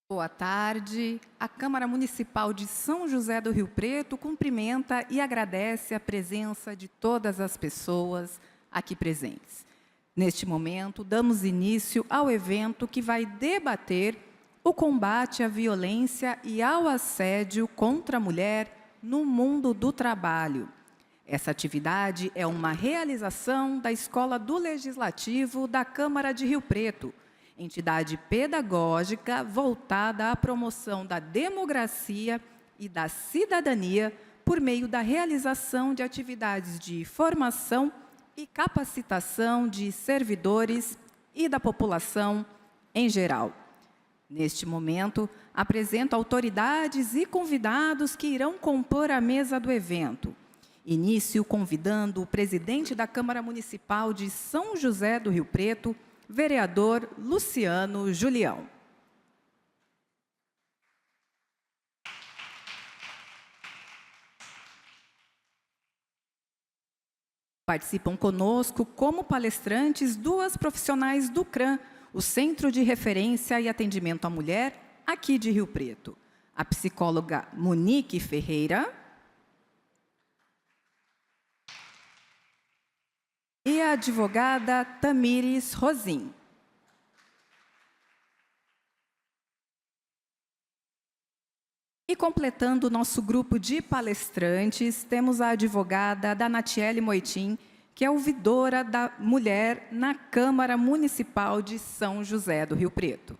Boa tarde. A Câmara Municipal de São José do Rio Preto cumprimenta e agradece a presença de todas as pessoas aqui presentes. Neste momento, damos início ao evento que vai debater o combate à violência e ao assédio contra a mulher no mundo do trabalho. Essa atividade é uma realização da Escola do Legislativo da Câmara de Rio Preto, entidade pedagógica voltada à promoção da democracia e da cidadania por meio da realização de atividades de formação e capacitação de servidores e da população em geral. Neste momento, apresento autoridades e convidados que irão compor a mesa do evento. Início convidando o presidente da Câmara Municipal de São José do Rio Preto, vereador Luciano Julião. Participam conosco como palestrantes duas profissionais do CRAM, o Centro de Referência e Atendimento à Mulher, aqui de Rio Preto. A psicóloga Monique Ferreira e a advogada Tamires Rosim. E completando o nosso grupo de palestrantes, temos a advogada Danatiele Moitim, que é ouvidora da mulher na Câmara Municipal de São José do Rio Preto.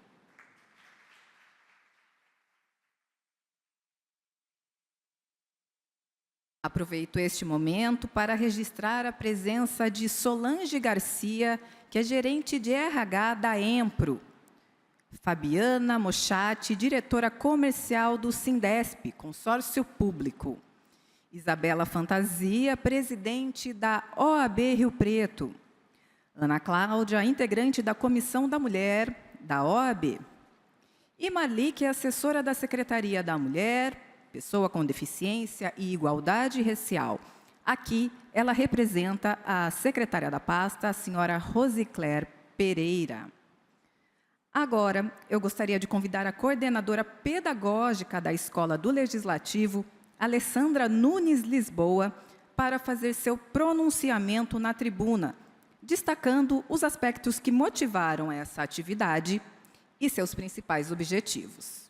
Aproveito este momento para registrar a presença de Solange Garcia, que é gerente de RH da Empro. Fabiana Mochati, diretora comercial do Sindesp, consórcio público. Isabela Fantasia, presidente da OAB Rio Preto. Ana Cláudia, integrante da Comissão da Mulher da OAB. E Marli, que é assessora da Secretaria da Mulher, Pessoa com Deficiência e Igualdade Racial. Aqui, ela representa a secretária da pasta, a senhora Rosicler Pereira. Agora, eu gostaria de convidar a coordenadora pedagógica da Escola do Legislativo, Alessandra Nunes Lisboa, para fazer seu pronunciamento na tribuna, destacando os aspectos que motivaram essa atividade e seus principais objetivos.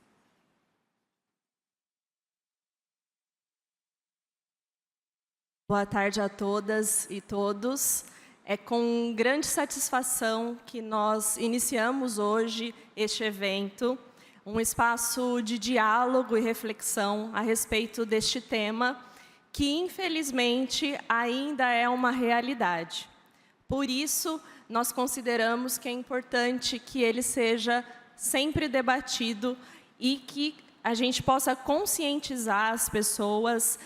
Boa tarde a todas e todos. É com grande satisfação que nós iniciamos hoje este evento, um espaço de diálogo e reflexão a respeito deste tema, que infelizmente ainda é uma realidade. Por isso, nós consideramos que é importante que ele seja sempre debatido e que a gente possa conscientizar as pessoas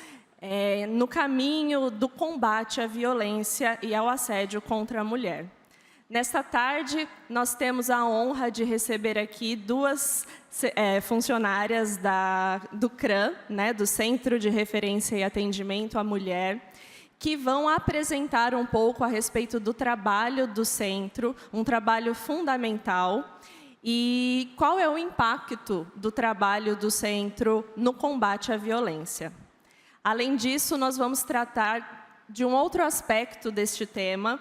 no caminho do combate à violência e ao assédio contra a mulher. Nesta tarde, nós temos a honra de receber aqui duas funcionárias do CRAM, do Centro de Referência e Atendimento à Mulher, que vão apresentar um pouco a respeito do trabalho do centro, um trabalho fundamental, e qual é o impacto do trabalho do centro no combate à violência. Além disso, nós vamos tratar de um outro aspecto deste tema,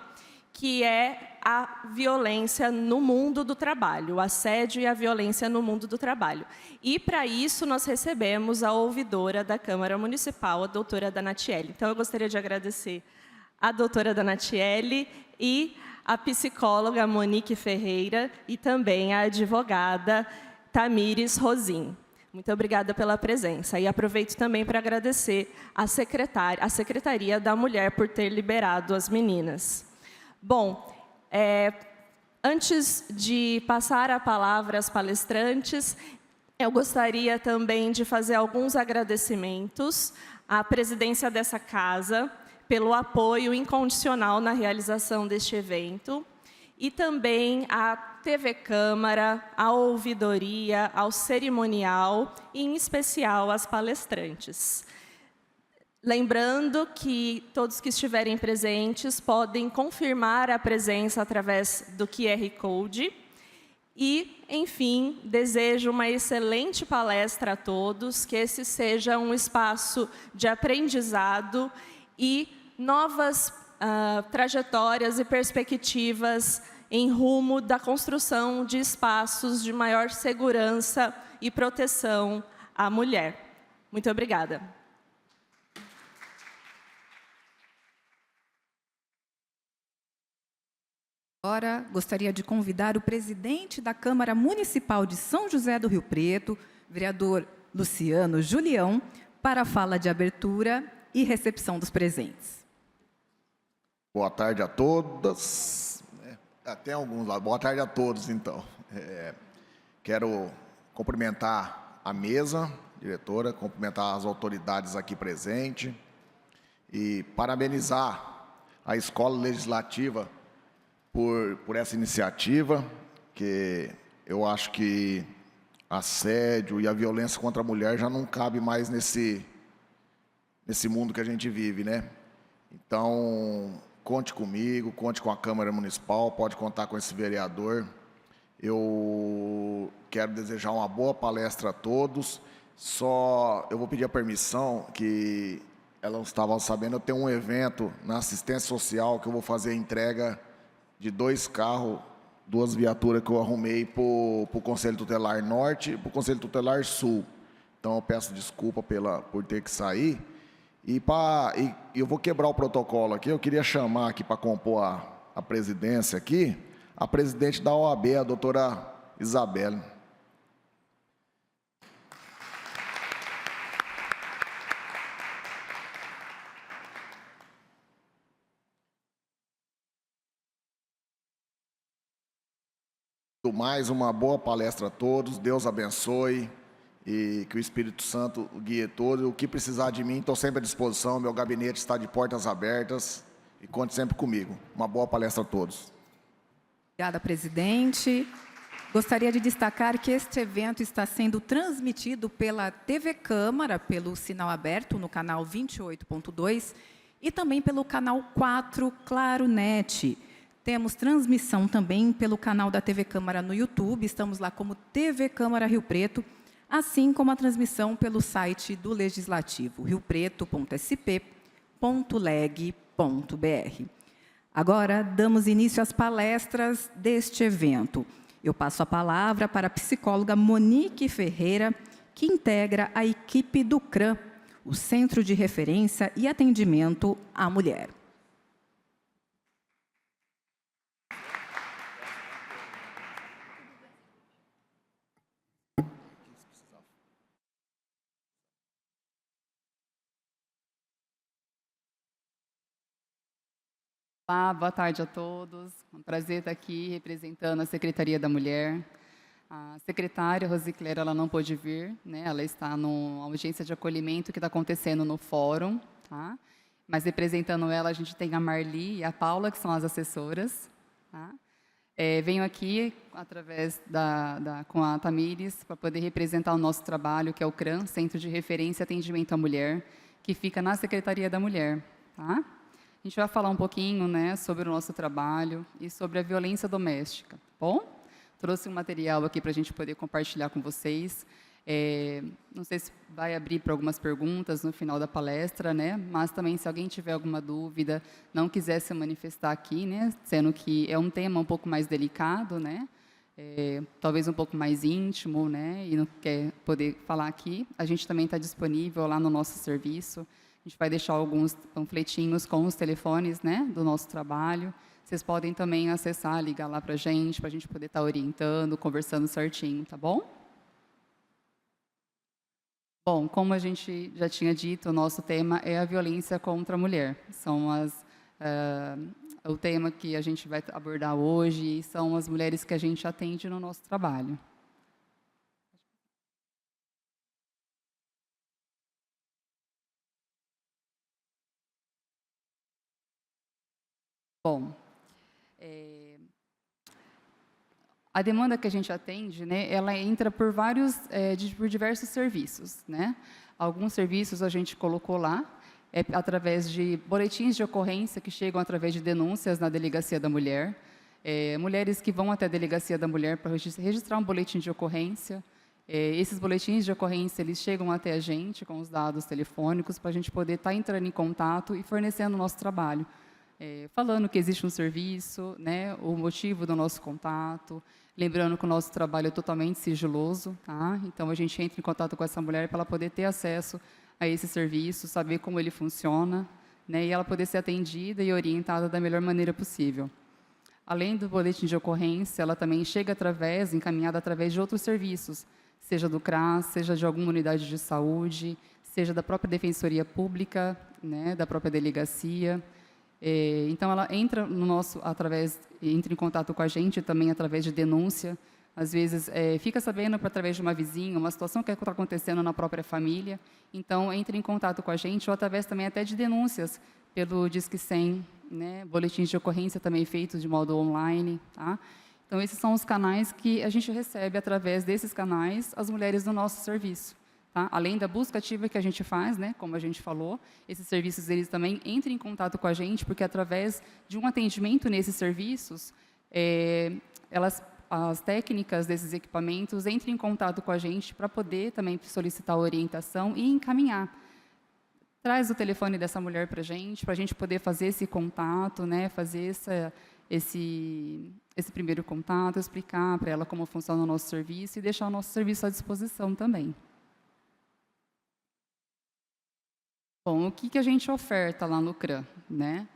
que é a violência no mundo do trabalho, o assédio e a violência no mundo do trabalho. E, para isso, nós recebemos a ouvidora da Câmara Municipal, a doutora Danatiele. Então, eu gostaria de agradecer a doutora Danatiele e a psicóloga Monique Ferreira e também a advogada Tamires Rosim. Muito obrigada pela presença. E aproveito também para agradecer à Secretaria da Mulher por ter liberado as meninas. Bom, antes de passar a palavra às palestrantes, eu gostaria também de fazer alguns agradecimentos à presidência dessa casa pelo apoio incondicional na realização deste evento e também à TV Câmara, à ouvidoria, ao cerimonial e, em especial, às palestrantes. Lembrando que todos que estiverem presentes podem confirmar a presença através do QR Code E, enfim, desejo uma excelente palestra a todos, que esse seja um espaço de aprendizado e novas trajetórias e perspectivas em rumo da construção de espaços de maior segurança e proteção à mulher. Muito obrigada. Agora, gostaria de convidar o presidente da Câmara Municipal de São José do Rio Preto, vereador Luciano Julião, para a fala de abertura e recepção dos presentes. Boa tarde a todas. Até alguns lá. Boa tarde a todos, então. Quero cumprimentar a mesa, diretora, cumprimentar as autoridades aqui presentes e parabenizar a Escola Legislativa por essa iniciativa, que eu acho que assédio e a violência contra a mulher já não cabe mais nesse mundo que a gente vive, né? Então, conte comigo, conte com a Câmara Municipal, pode contar com esse vereador. Eu quero desejar uma boa palestra a todos. Só eu vou pedir a permissão, que elas não estavam sabendo, eu tenho um evento na assistência social que eu vou fazer a entrega de 2 carros, 2 viaturas que eu arrumei para o Conselho Tutelar Norte e para o Conselho Tutelar Sul. Então, eu peço desculpa por ter que sair. E eu vou quebrar o protocolo aqui. Eu queria chamar aqui para compor a presidência aqui, a presidente da OAB, a doutora Isabelle. Mais uma boa palestra a todos, Deus abençoe e que o Espírito Santo guie todos. O que precisar de mim, estou sempre à disposição, meu gabinete está de portas abertas e conte sempre comigo. Uma boa palestra a todos. Obrigada, presidente. Gostaria de destacar que este evento está sendo transmitido pela TV Câmara, pelo sinal aberto no canal 28.2 e também pelo canal 4 Claro Net. Temos transmissão também pelo canal da TV Câmara no YouTube, estamos lá como TV Câmara Rio Preto, assim como a transmissão pelo site do Legislativo, riopreto.sp.leg.br. Agora, damos início às palestras deste evento. Eu passo a palavra para a psicóloga Monique Ferreira, que integra a equipe do CRAM, o Centro de Referência e Atendimento à Mulher. Olá, boa tarde a todos. É um prazer estar aqui representando a Secretaria da Mulher. A secretária Rosicléria, ela não pôde vir, né? Ela está numa audiência de acolhimento que está acontecendo no fórum, tá? Mas representando ela, a gente tem a Marli e a Paula, que são as assessoras, tá? Venho aqui através com a Tamires para poder representar o nosso trabalho, que é o CRAM, Centro de Referência e Atendimento à Mulher, que fica na Secretaria da Mulher, tá? A gente vai falar um pouquinho, né, sobre o nosso trabalho e sobre a violência doméstica, tá bom? Trouxe um material aqui para a gente poder compartilhar com vocês. Não sei se vai abrir para algumas perguntas no final da palestra, né? Mas também, se alguém tiver alguma dúvida, não quiser se manifestar aqui, né? Sendo que é um tema um pouco mais delicado, né? Talvez um pouco mais íntimo, né? E não quer poder falar aqui, a gente também está disponível lá no nosso serviço. A gente vai deixar alguns panfletinhos com os telefones, né, do nosso trabalho. Vocês podem também acessar, ligar lá para a gente poder estar orientando, conversando certinho, tá bom? Bom, como a gente já tinha dito, o nosso tema é a violência contra a mulher. São o tema que a gente vai abordar hoje e são as mulheres que a gente atende no nosso trabalho. Bom, a demanda que a gente atende, né, ela entra por por diversos serviços, né? Alguns serviços a gente colocou lá, através de boletins de ocorrência que chegam através de denúncias na Delegacia da Mulher. mulheres que vão até a Delegacia da Mulher para registrar um boletim de ocorrência. Esses boletins de ocorrência, eles chegam até a gente com os dados telefônicos para a gente poder estar entrando em contato e fornecendo o nosso trabalho. Falando que existe um serviço, né, o motivo do nosso contato, lembrando que o nosso trabalho é totalmente sigiloso, tá? Então a gente entra em contato com essa mulher para ela poder ter acesso a esse serviço, saber como ele funciona, né, e ela poder ser atendida e orientada da melhor maneira possível. Além do boletim de ocorrência, ela também chega encaminhada através de outros serviços, seja do CRAS, seja de alguma unidade de saúde, seja da própria Defensoria Pública, né, da própria delegacia. Então, ela entra entra em contato com a gente também através de denúncia. Às vezes, fica sabendo através de uma vizinha, uma situação que está acontecendo na própria família. Então, entra em contato com a gente, ou através também até de denúncias pelo Disque 100, né? Boletins de ocorrência também feitos de modo online. Tá? Então, esses são os canais que a gente recebe, através desses canais, as mulheres do nosso serviço. Tá? Além da busca ativa que a gente faz, né, como a gente falou, esses serviços eles também entram em contato com a gente, porque através de um atendimento nesses serviços, as técnicas desses equipamentos entram em contato com a gente para poder também solicitar orientação e encaminhar. Traz o telefone dessa mulher para a gente poder fazer esse contato, né, fazer esse primeiro contato, explicar para ela como funciona o nosso serviço e deixar o nosso serviço à disposição também. Bom, o que a gente oferta lá no CRAM, né?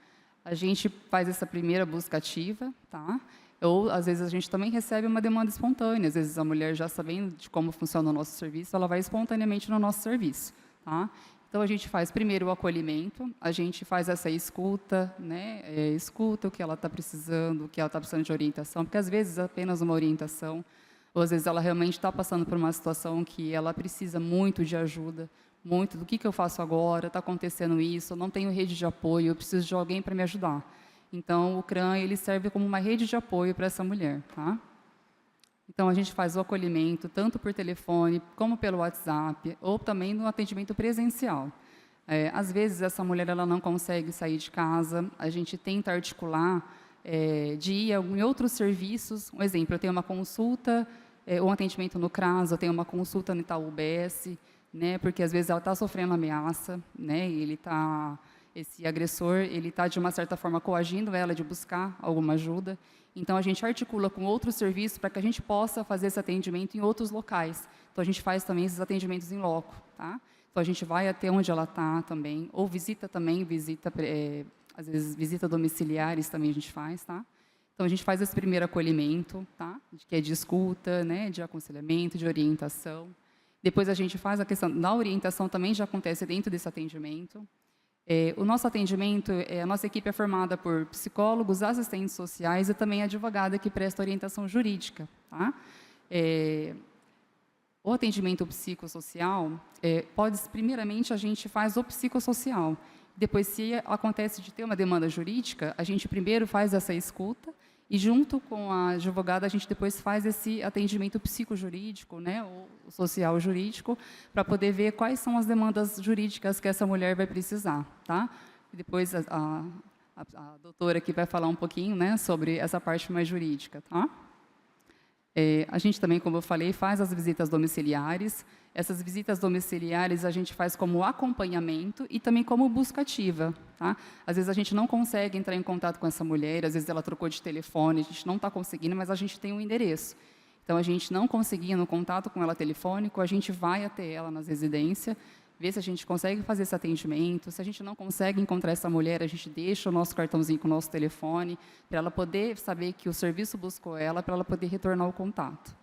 A gente faz essa primeira busca ativa, tá? Ou, às vezes, a gente também recebe uma demanda espontânea. Às vezes, a mulher, já sabendo de como funciona o nosso serviço, ela vai espontaneamente no nosso serviço, tá? Então, a gente faz primeiro o acolhimento, a gente faz essa escuta, né? Escuta o que ela está precisando, o que ela está precisando de orientação, porque, às vezes, apenas uma orientação, ou, às vezes, ela realmente está passando por uma situação que ela precisa muito de ajuda, muito do que eu faço agora, está acontecendo isso, eu não tenho rede de apoio, eu preciso de alguém para me ajudar. Então, o CRAM ele serve como uma rede de apoio para essa mulher. Tá? Então, a gente faz o acolhimento, tanto por telefone, como pelo WhatsApp, ou também no atendimento presencial. Às vezes, essa mulher ela não consegue sair de casa, a gente tenta articular de ir em outros serviços. Um exemplo, eu tenho uma consulta, um atendimento no CRAS, eu tenho uma consulta no Itaú UBS, né, porque às vezes ela está sofrendo ameaça, né, e esse agressor ele está de uma certa forma coagindo ela de buscar alguma ajuda. Então a gente articula com outros serviços para que a gente possa fazer esse atendimento em outros locais. Então a gente faz também esses atendimentos em loco, tá? Então a gente vai até onde ela está também, ou às vezes visita domiciliares também a gente faz, tá? Então a gente faz esse primeiro acolhimento, tá? Que é de escuta, né, de aconselhamento, de orientação. Depois a gente faz a questão da orientação, também já acontece dentro desse atendimento. O nosso atendimento, a nossa equipe é formada por psicólogos, assistentes sociais e também advogada que presta orientação jurídica. Tá? O atendimento psicossocial, primeiramente a gente faz o psicossocial. Depois, se acontece de ter uma demanda jurídica, a gente primeiro faz essa escuta e, junto com a advogada, a gente depois faz esse atendimento psicojurídico, né, ou social jurídico, para poder ver quais são as demandas jurídicas que essa mulher vai precisar. Tá? E depois a doutora aqui vai falar um pouquinho, né, sobre essa parte mais jurídica. Tá? A gente também, como eu falei, faz as visitas domiciliares. Essas visitas domiciliares a gente faz como acompanhamento e também como busca ativa. Tá? Às vezes a gente não consegue entrar em contato com essa mulher, às vezes ela trocou de telefone, a gente não está conseguindo, mas a gente tem um endereço. Então, a gente não conseguindo contato com ela telefônico, a gente vai até ela nas residências, vê se a gente consegue fazer esse atendimento. Se a gente não consegue encontrar essa mulher, a gente deixa o nosso cartãozinho com o nosso telefone, para ela poder saber que o serviço buscou ela, para ela poder retornar o contato.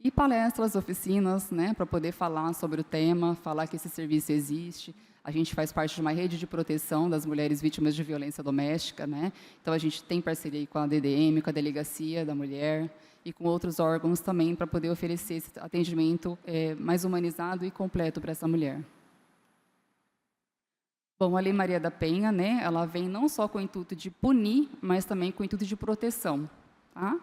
E palestras, oficinas, né, para poder falar sobre o tema, falar que esse serviço existe. A gente faz parte de uma rede de proteção das mulheres vítimas de violência doméstica, né? Então, a gente tem parceria com a DDM, com a Delegacia da Mulher e com outros órgãos também para poder oferecer esse atendimento mais humanizado e completo para essa mulher. Bom, a Lei Maria da Penha, né, ela vem não só com o intuito de punir, mas também com o intuito de proteção. Tá?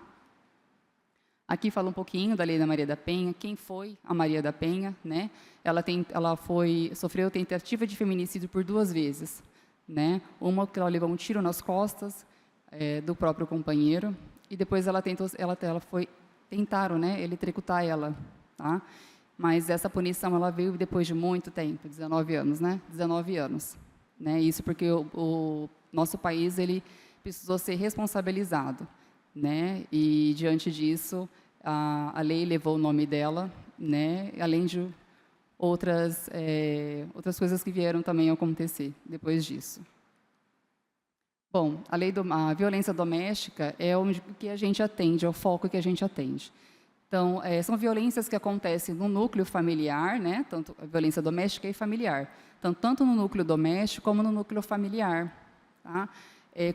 Aqui fala um pouquinho da Lei da Maria da Penha, quem foi a Maria da Penha, né? Ela sofreu tentativa de feminicídio por 2 vezes, né? Uma que ela levou um tiro nas costas, do próprio companheiro, e depois tentaram, né, eletrocutar ela, tá? Mas essa punição ela veio depois de muito tempo, 19 anos, né? 19 anos, né? Isso porque o nosso país ele precisou ser responsabilizado, né? E diante disso a lei levou o nome dela, né? Além de outras coisas que vieram também a acontecer depois disso. Bom, a violência doméstica é o que a gente atende, é o foco que a gente atende. Então, são violências que acontecem no núcleo familiar, né? Tanto a violência doméstica e familiar. Então, tanto no núcleo doméstico como no núcleo familiar. Tá?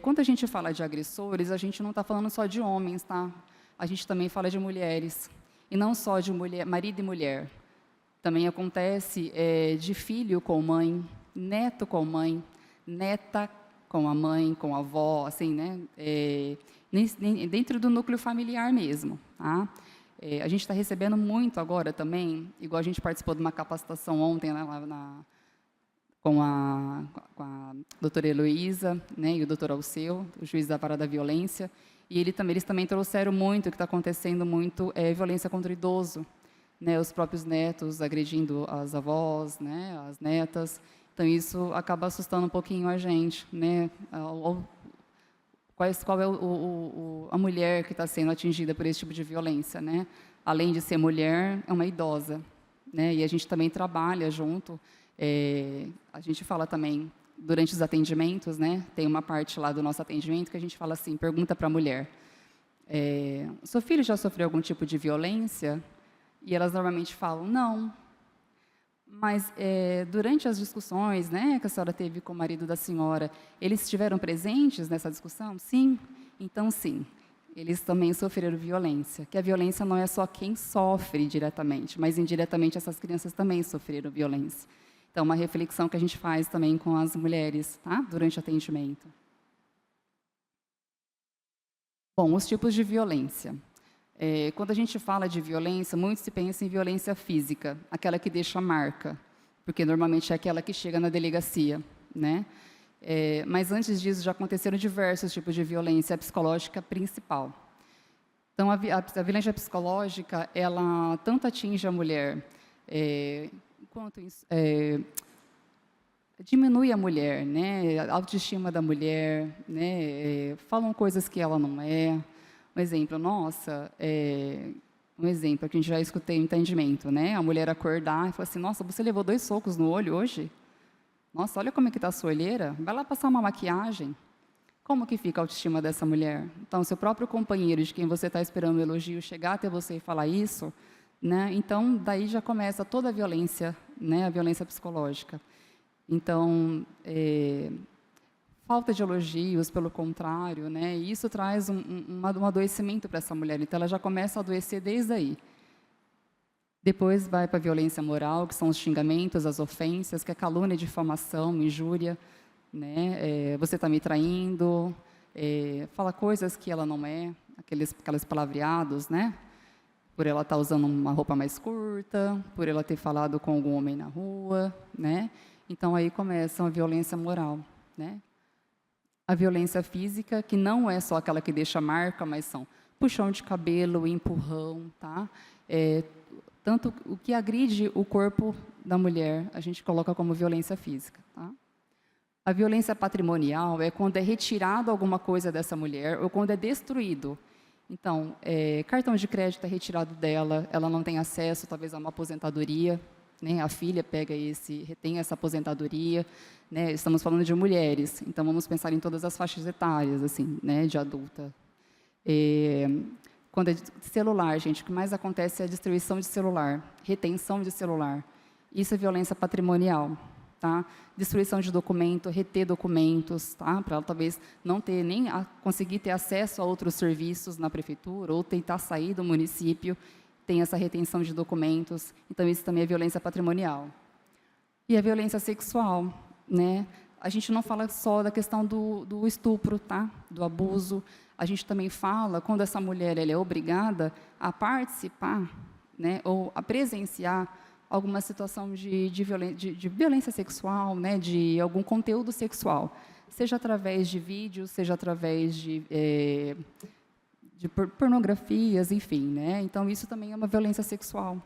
Quando a gente fala de agressores, a gente não está falando só de homens, tá? A gente também fala de mulheres. E não só de marido e mulher. Também acontece de filho com mãe, neto com mãe, neta com a mãe, com a avó, assim, né? Dentro do núcleo familiar mesmo, tá? A gente está recebendo muito agora também, igual a gente participou de uma capacitação ontem com a doutora Heloísa, né, e o doutor Alceu, o juiz da vara da violência, e eles também trouxeram muito, que está acontecendo muito, violência contra o idoso, né, os próprios netos agredindo as avós, né, as netas. Então, isso acaba assustando um pouquinho a gente, né, qual é a mulher que está sendo atingida por esse tipo de violência, né? Além de ser mulher, é uma idosa, né? E a gente também trabalha junto. A gente fala também durante os atendimentos, né? Tem uma parte lá do nosso atendimento que a gente fala assim, pergunta para a mulher: seu filho já sofreu algum tipo de violência? E elas normalmente falam não. Mas, durante as discussões, né, que a senhora teve com o marido da senhora, eles estiveram presentes nessa discussão? Sim. Então, sim, eles também sofreram violência. Que a violência não é só quem sofre diretamente, mas indiretamente essas crianças também sofreram violência. Então, uma reflexão que a gente faz também com as mulheres, tá? Durante o atendimento. Bom, os tipos de violência. Quando a gente fala de violência, muito se pensa em violência física, aquela que deixa marca, porque normalmente é aquela que chega na delegacia, né? Mas antes disso já aconteceram diversos tipos de violência psicológica principal. Então, a violência psicológica, ela tanto atinge a mulher, quanto diminui a mulher, né? A autoestima da mulher, né? Falam coisas que ela não é. Um exemplo, um exemplo que a gente já escutei no entendimento, né? A mulher acordar e falar assim: nossa, você levou 2 socos no olho hoje? Nossa, olha como é que está a sua olheira. Vai lá passar uma maquiagem. Como que fica a autoestima dessa mulher? Então, seu próprio companheiro, de quem você está esperando o elogio, chegar até você e falar isso, né? Então, daí já começa toda a violência, né? A violência psicológica. Então, falta de elogios, pelo contrário, né? E isso traz um adoecimento para essa mulher. Então, ela já começa a adoecer desde aí. Depois vai para a violência moral, que são os xingamentos, as ofensas, que é calúnia, difamação, injúria, né? Você está me traindo, fala coisas que ela não é, aqueles palavreados, né? Por ela estar usando uma roupa mais curta, por ela ter falado com algum homem na rua, né? Então, aí começa a violência moral, né? A violência física, que não é só aquela que deixa marca, mas são puxão de cabelo, empurrão, tá? Tanto o que agride o corpo da mulher, a gente coloca como violência física, tá? A violência patrimonial é quando é retirado alguma coisa dessa mulher ou quando é destruído. Então, cartão de crédito é retirado dela, ela não tem acesso, talvez, a uma aposentadoria, né? A filha retém essa aposentadoria, né? Estamos falando de mulheres, então vamos pensar em todas as faixas etárias, assim, né? De adulta. Quando é de celular, gente, o que mais acontece é a destruição de celular, retenção de celular. Isso é violência patrimonial, tá? Destruição de documento, reter documentos, tá? Para ela talvez não ter nem conseguir ter acesso a outros serviços na prefeitura ou tentar sair do município, tem essa retenção de documentos. Então, isso também é violência patrimonial. E a violência sexual, né? A gente não fala só da questão do estupro, tá? Do abuso. A gente também fala quando essa mulher ela é obrigada a participar, né? Ou a presenciar alguma situação de violência sexual, né? De algum conteúdo sexual. seja através de vídeos, seja através de pornografias, enfim, né? Então, isso também é uma violência sexual.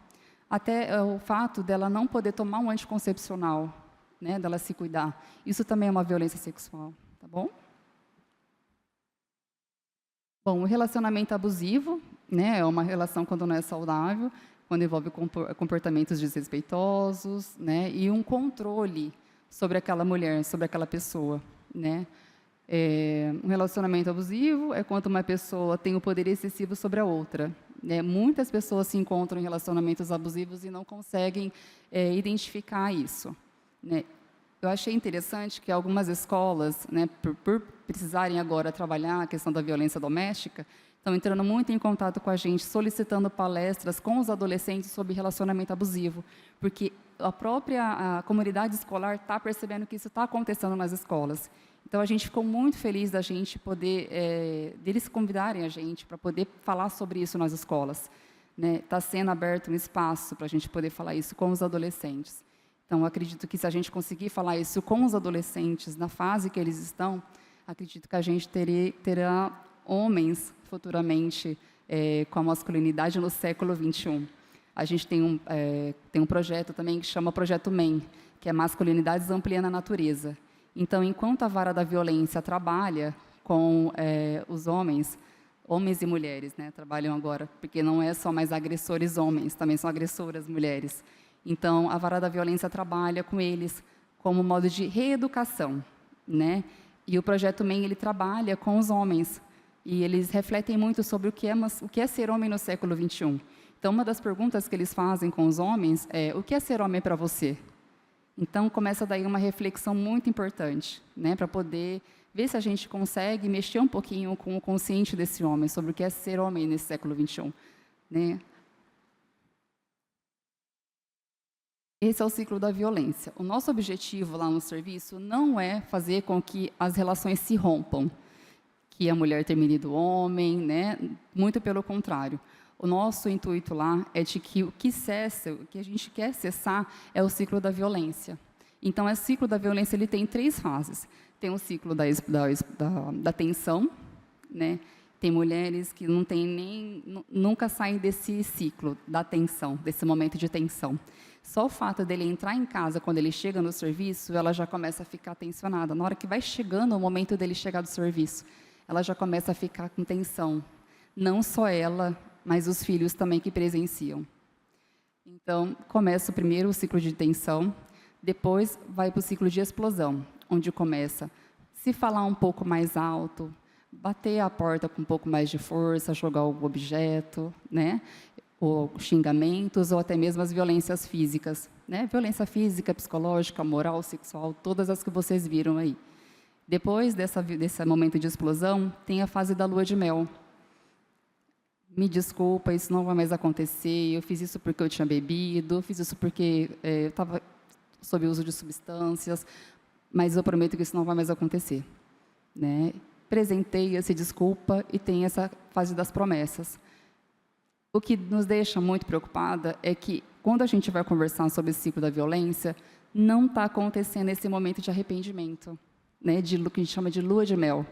Até o fato dela não poder tomar um anticoncepcional, né, dela se cuidar, isso também é uma violência sexual, tá bom? Bom, o relacionamento abusivo, né, é uma relação quando não é saudável, quando envolve comportamentos desrespeitosos, né, e um controle sobre aquela mulher, sobre aquela pessoa, né? Um relacionamento abusivo é quando uma pessoa tem o poder excessivo sobre a outra, né? Muitas pessoas se encontram em relacionamentos abusivos e não conseguem identificar isso, né? Eu achei interessante que algumas escolas, né, por precisarem agora trabalhar a questão da violência doméstica, estão entrando muito em contato com a gente, solicitando palestras com os adolescentes sobre relacionamento abusivo, porque a comunidade escolar está percebendo que isso está acontecendo nas escolas. Então, a gente ficou muito feliz da gente poder, deles convidarem a gente para poder falar sobre isso nas escolas, né? Está sendo aberto um espaço para a gente poder falar isso com os adolescentes. Então, acredito que se a gente conseguir falar isso com os adolescentes, na fase que eles estão, acredito que a gente terá homens futuramente com a masculinidade no século XXI. A gente tem um projeto também que chama Projeto MEN, que é Masculinidades Ampliando a Natureza. Então, enquanto a vara da violência trabalha com os homens e mulheres, né, trabalham agora, porque não é só mais agressores homens, também são agressoras mulheres. Então, a vara da violência trabalha com eles como modo de reeducação, né? E o Projeto MEN, ele trabalha com os homens, e eles refletem muito sobre o que é ser homem no século XXI. Então, uma das perguntas que eles fazem com os homens é: o que é ser homem para você? Então, começa daí uma reflexão muito importante, né, para poder ver se a gente consegue mexer um pouquinho com o consciente desse homem, sobre o que é ser homem nesse século XXI, né? Esse é o ciclo da violência. O nosso objetivo lá no serviço não é fazer com que as relações se rompam, que a mulher termine do homem, né? Muito pelo contrário. O nosso intuito lá é de que o que a gente quer cessar é o ciclo da violência. Então, esse ciclo da violência ele tem 3 fases. Tem o ciclo da tensão, né? Tem mulheres que nunca saem desse ciclo da tensão, desse momento de tensão. Só o fato dele entrar em casa, quando ele chega no serviço, ela já começa a ficar tensionada. Na hora que vai chegando o momento dele chegar do serviço, ela já começa a ficar com tensão. Não só ela, mas os filhos também que presenciam. Então, começa primeiro o ciclo de tensão, depois vai para o ciclo de explosão, onde começa a se falar um pouco mais alto, bater a porta com um pouco mais de força, jogar algum objeto, né? Ou xingamentos, ou até mesmo as violências físicas, né? Violência física, psicológica, moral, sexual, todas as que vocês viram aí. Depois desse momento de explosão, tem a fase da lua de mel. Me desculpa, isso não vai mais acontecer, eu fiz isso porque eu tinha bebido, fiz isso porque eu estava sob uso de substâncias, mas eu prometo que isso não vai mais acontecer, né? Presenteia, se desculpa e tem essa fase das promessas. O que nos deixa muito preocupada é que, quando a gente vai conversar sobre esse ciclo da violência, não está acontecendo esse momento de arrependimento, né, que a gente chama de lua de mel.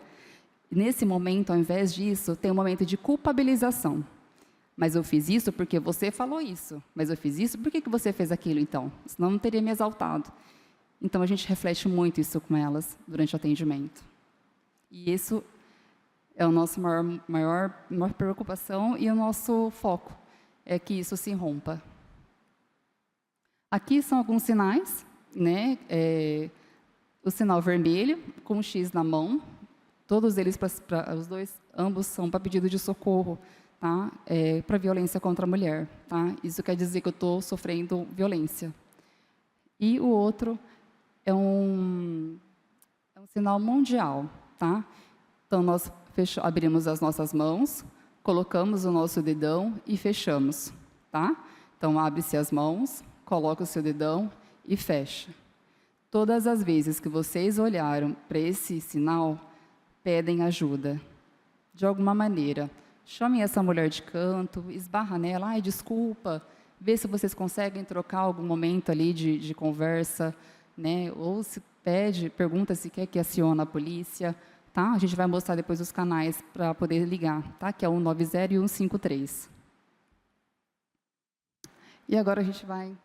Nesse momento, ao invés disso, tem um momento de culpabilização. Mas eu fiz isso porque você falou isso. Mas eu fiz isso, por que você fez aquilo, então? Senão não teria me exaltado. Então, a gente reflete muito isso com elas durante o atendimento. E isso é a nossa maior preocupação e o nosso foco, é que isso se rompa. Aqui são alguns sinais, né? O sinal vermelho, com um X na mão, todos eles, ambos são para pedido de socorro, tá? Para violência contra a mulher, tá? Isso quer dizer que eu estou sofrendo violência. E o outro é um sinal mundial, tá? Então, nós abrimos as nossas mãos, colocamos o nosso dedão e fechamos, tá? Então, abre-se as mãos, coloca o seu dedão e fecha. Todas as vezes que vocês olharam para esse sinal, pedem ajuda, de alguma maneira. Chamem essa mulher de canto, esbarra nela, ai, desculpa, vê se vocês conseguem trocar algum momento ali de conversa, né? Ou se pergunta se quer que acione a polícia, tá? A gente vai mostrar depois os canais para poder ligar, tá? Que é o 190 e 153. E agora a gente vai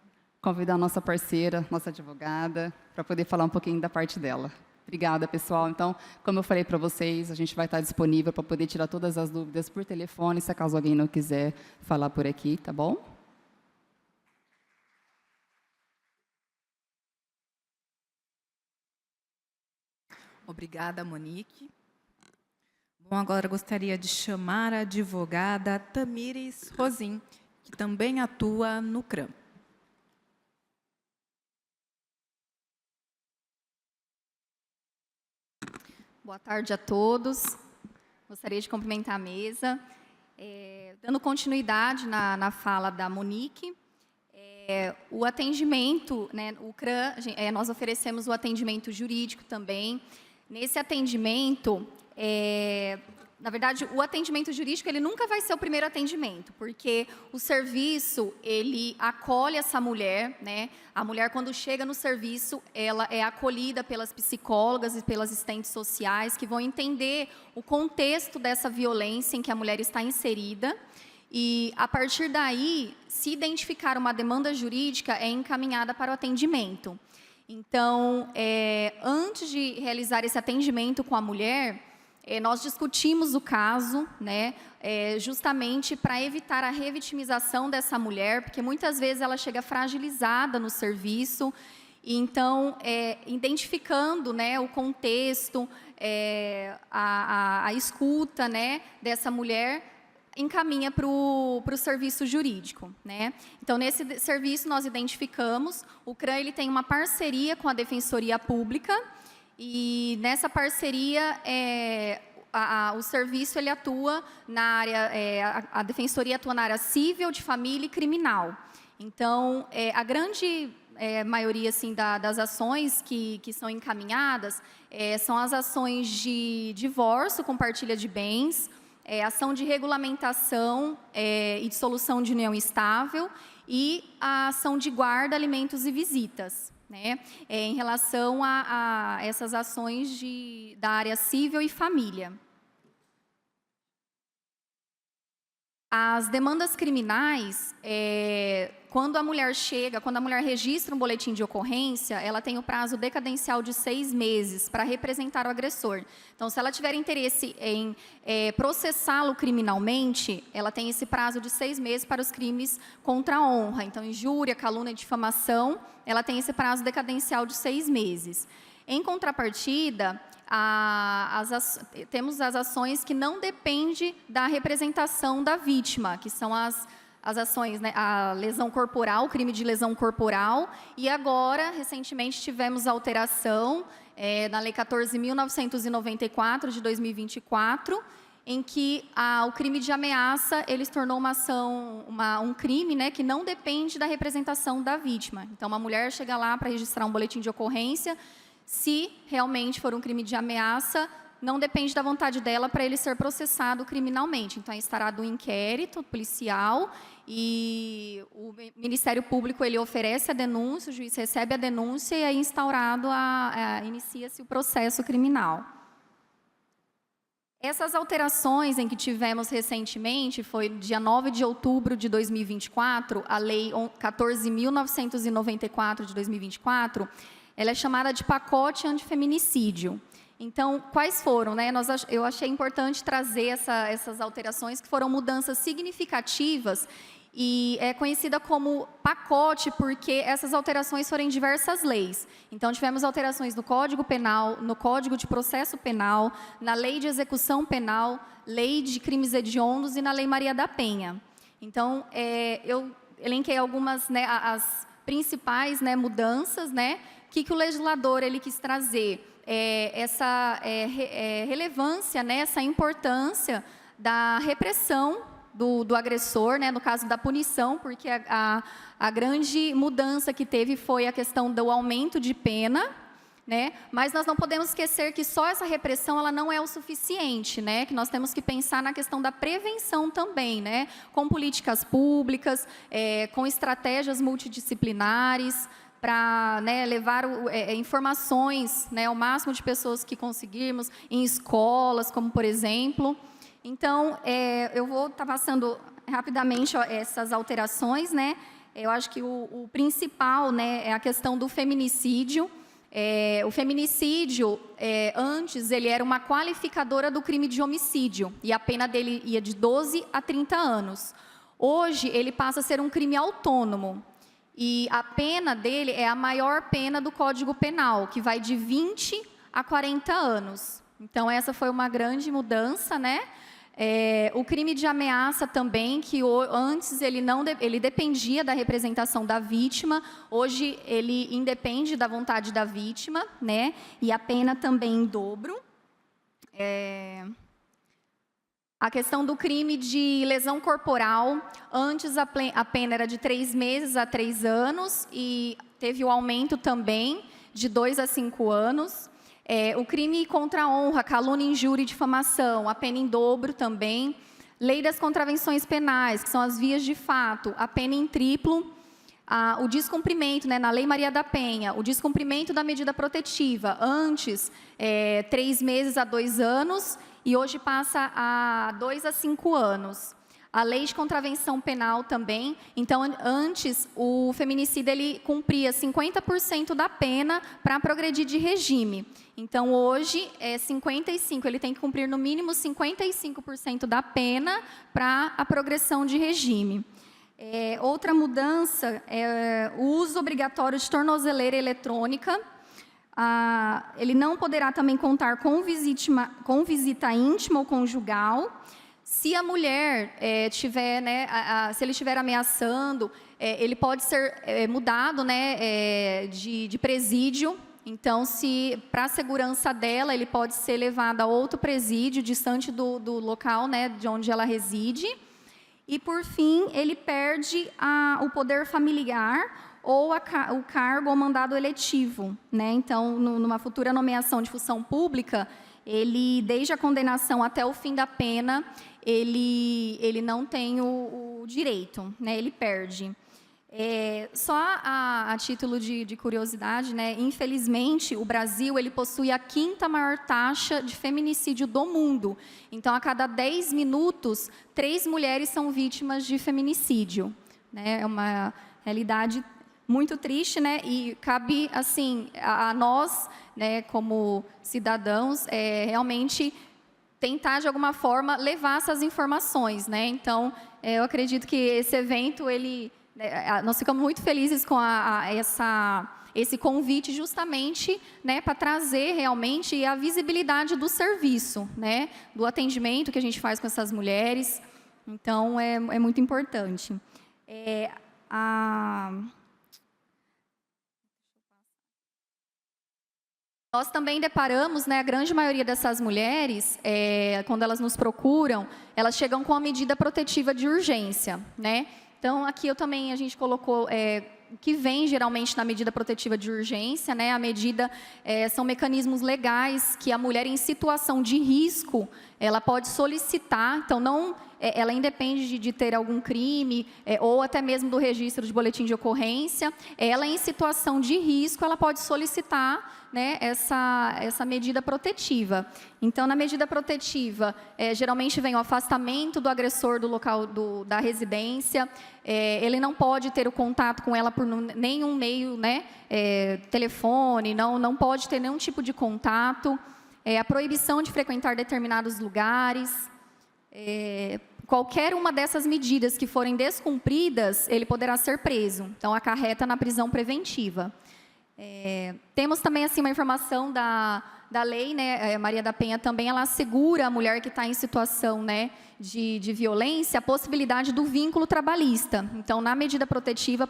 convidar a nossa parceira, nossa advogada, para poder falar um pouquinho da parte dela. Obrigada, pessoal. Então, como eu falei para vocês, a gente vai estar disponível para poder tirar todas as dúvidas por telefone, se acaso alguém não quiser falar por aqui, tá bom? Obrigada, Monique. Bom, agora eu gostaria de chamar a advogada Tamires Rosim, que também atua no CRAM. Boa tarde a todos. Gostaria de cumprimentar a mesa. Dando continuidade na fala da Monique, o atendimento, né, o CRAM, nós oferecemos o atendimento jurídico também. Nesse atendimento, na verdade, o atendimento jurídico ele nunca vai ser o primeiro atendimento, porque o serviço ele acolhe essa mulher, né? A mulher quando chega no serviço, ela é acolhida pelas psicólogas e pelas assistentes sociais que vão entender o contexto dessa violência em que a mulher está inserida. E, a partir daí, se identificar uma demanda jurídica, é encaminhada para o atendimento. Então, antes de realizar esse atendimento com a mulher, nós discutimos o caso, né, justamente para evitar a revitimização dessa mulher, porque muitas vezes ela chega fragilizada no serviço. E, então, identificando, né, o contexto, a escuta, né, dessa mulher, encaminha para o serviço jurídico, né? Então, nesse serviço, nós identificamos, o CRAM ele tem uma parceria com a Defensoria Pública, e nessa parceria, o serviço ele atua na área, a Defensoria atua na área civil, de família e criminal. Então, a grande maioria assim, das ações que são encaminhadas são as ações de divórcio, compartilha de bens, ação de regulamentação e dissolução de união estável e a ação de guarda, alimentos e visitas, né? Em relação a essas ações da área civil e família. As demandas criminais, quando a mulher registra um boletim de ocorrência, ela tem o prazo decadencial de 6 meses para representar o agressor. Então, se ela tiver interesse em processá-lo criminalmente, ela tem esse prazo de 6 meses para os crimes contra a honra. Então, injúria, calúnia e difamação, ela tem esse prazo decadencial de 6 meses. Em contrapartida, temos as ações que não dependem da representação da vítima, que são as ações, né, a lesão corporal, o crime de lesão corporal, e agora, recentemente, tivemos a alteração na Lei 14.994, de 2024, em que o crime de ameaça, ele se tornou uma ação, um crime, né, que não depende da representação da vítima. Então, uma mulher chega lá para registrar um boletim de ocorrência, se realmente for um crime de ameaça, não depende da vontade dela para ele ser processado criminalmente. Então, estará do inquérito policial e o Ministério Público ele oferece a denúncia, o juiz recebe a denúncia e é instaurado, inicia-se o processo criminal. Essas alterações em que tivemos recentemente, foi dia 9 de outubro de 2024, a Lei 14.994 de 2024, ela é chamada de pacote antifeminicídio. Então, quais foram? Né? Eu achei importante trazer essas alterações, que foram mudanças significativas, e é conhecida como pacote porque essas alterações foram em diversas leis. Então, tivemos alterações no Código Penal, no Código de Processo Penal, na Lei de Execução Penal, Lei de Crimes Hediondos e na Lei Maria da Penha. Então, eu elenquei algumas, né, as principais, né, mudanças, né, que o legislador ele quis trazer. Essa relevância, né, essa importância da repressão do agressor, né, no caso da punição, porque a grande mudança que teve foi a questão do aumento de pena, né, mas nós não podemos esquecer que só essa repressão ela não é o suficiente, né, que nós temos que pensar na questão da prevenção também, né, com políticas públicas, com estratégias multidisciplinares, para, né, levar informações, né, ao máximo de pessoas que conseguirmos, em escolas, como por exemplo. Então, eu vou estar passando rapidamente essas alterações, né? Eu acho que o principal, né, é a questão do feminicídio. O feminicídio, antes, ele era uma qualificadora do crime de homicídio, e a pena dele ia de 12 a 30 anos. Hoje, ele passa a ser um crime autônomo. E a pena dele é a maior pena do Código Penal, que vai de 20 a 40 anos. Então, essa foi uma grande mudança, né? O crime de ameaça também, que antes ele dependia da representação da vítima, hoje ele independe da vontade da vítima, né? E a pena também em dobro. A questão do crime de lesão corporal, antes a pena era de 3 meses a 3 anos e teve o aumento também de 2 a 5 anos. O crime contra a honra, calúnia, injúria e difamação, a pena em dobro também. Lei das contravenções penais, que são as vias de fato, a pena em triplo. O descumprimento, né, na Lei Maria da Penha, o descumprimento da medida protetiva, antes 3 meses a 2 anos, e hoje passa a 2 a 5 anos. A lei de contravenção penal também. Então, antes, o feminicídio ele cumpria 50% da pena para progredir de regime. Então, hoje, 55%. Ele tem que cumprir, no mínimo, 55% da pena para a progressão de regime. Outra mudança é o uso obrigatório de tornozeleira eletrônica. Ele não poderá também contar com visita íntima ou conjugal. Se a mulher tiver, né, se ele estiver ameaçando, ele pode ser mudado, né, de presídio. Então, se para a segurança dela, ele pode ser levado a outro presídio, distante do local, né, de onde ela reside. E, por fim, ele perde o poder familiar ou o cargo ou mandado eletivo, né? Então, numa futura nomeação de função pública, ele, desde a condenação até o fim da pena, ele não tem o direito, né? Ele perde. Só a título de curiosidade, né? Infelizmente, o Brasil ele possui a 5ª maior taxa de feminicídio do mundo. Então, a cada 10 minutos, 3 mulheres são vítimas de feminicídio, né? É uma realidade muito triste, né? E cabe, assim, a nós, né, como cidadãos, realmente tentar, de alguma forma, levar essas informações, né? Então, eu acredito que esse evento, nós ficamos muito felizes com esse convite, justamente, né, para trazer realmente a visibilidade do serviço, né? Do atendimento que a gente faz com essas mulheres. Então, é muito importante. Nós também deparamos, né, a grande maioria dessas mulheres, quando elas nos procuram, elas chegam com a medida protetiva de urgência, né? Então, aqui a gente colocou o que vem geralmente na medida protetiva de urgência, né? A medida são mecanismos legais que a mulher em situação de risco, ela pode solicitar, então ela independe de ter algum crime ou até mesmo do registro de boletim de ocorrência, ela em situação de risco, ela pode solicitar, né, essa medida protetiva. Então, na medida protetiva, geralmente vem o afastamento do agressor do local da residência, ele não pode ter o contato com ela por nenhum meio, né, telefone, não pode ter nenhum tipo de contato, a proibição de frequentar determinados lugares. Qualquer uma dessas medidas que forem descumpridas, ele poderá ser preso. Então, acarreta na prisão preventiva. Temos também assim uma informação da lei, né, Maria da Penha também, ela assegura a mulher que está em situação, né, de violência a possibilidade do vínculo trabalhista. Então, na medida protetiva,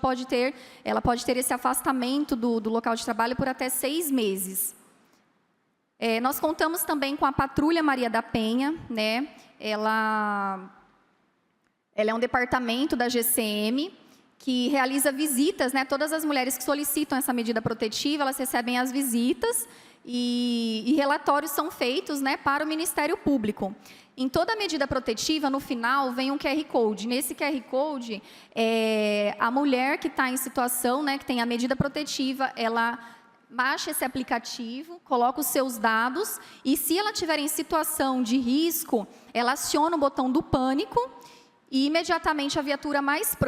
ela pode ter esse afastamento do local de trabalho por até 6 meses. Nós contamos também com a Patrulha Maria da Penha, né? Ela é um departamento da GCM que realiza visitas, né? Todas as mulheres que solicitam essa medida protetiva, elas recebem as visitas e relatórios são feitos, né, para o Ministério Público. Em toda medida protetiva, no final, vem um QR Code. Nesse QR Code, a mulher que está em situação, né, que tem a medida protetiva, ela baixa esse aplicativo, coloca os seus dados, e se ela estiver em situação de risco, ela aciona o botão do pânico, e imediatamente a viatura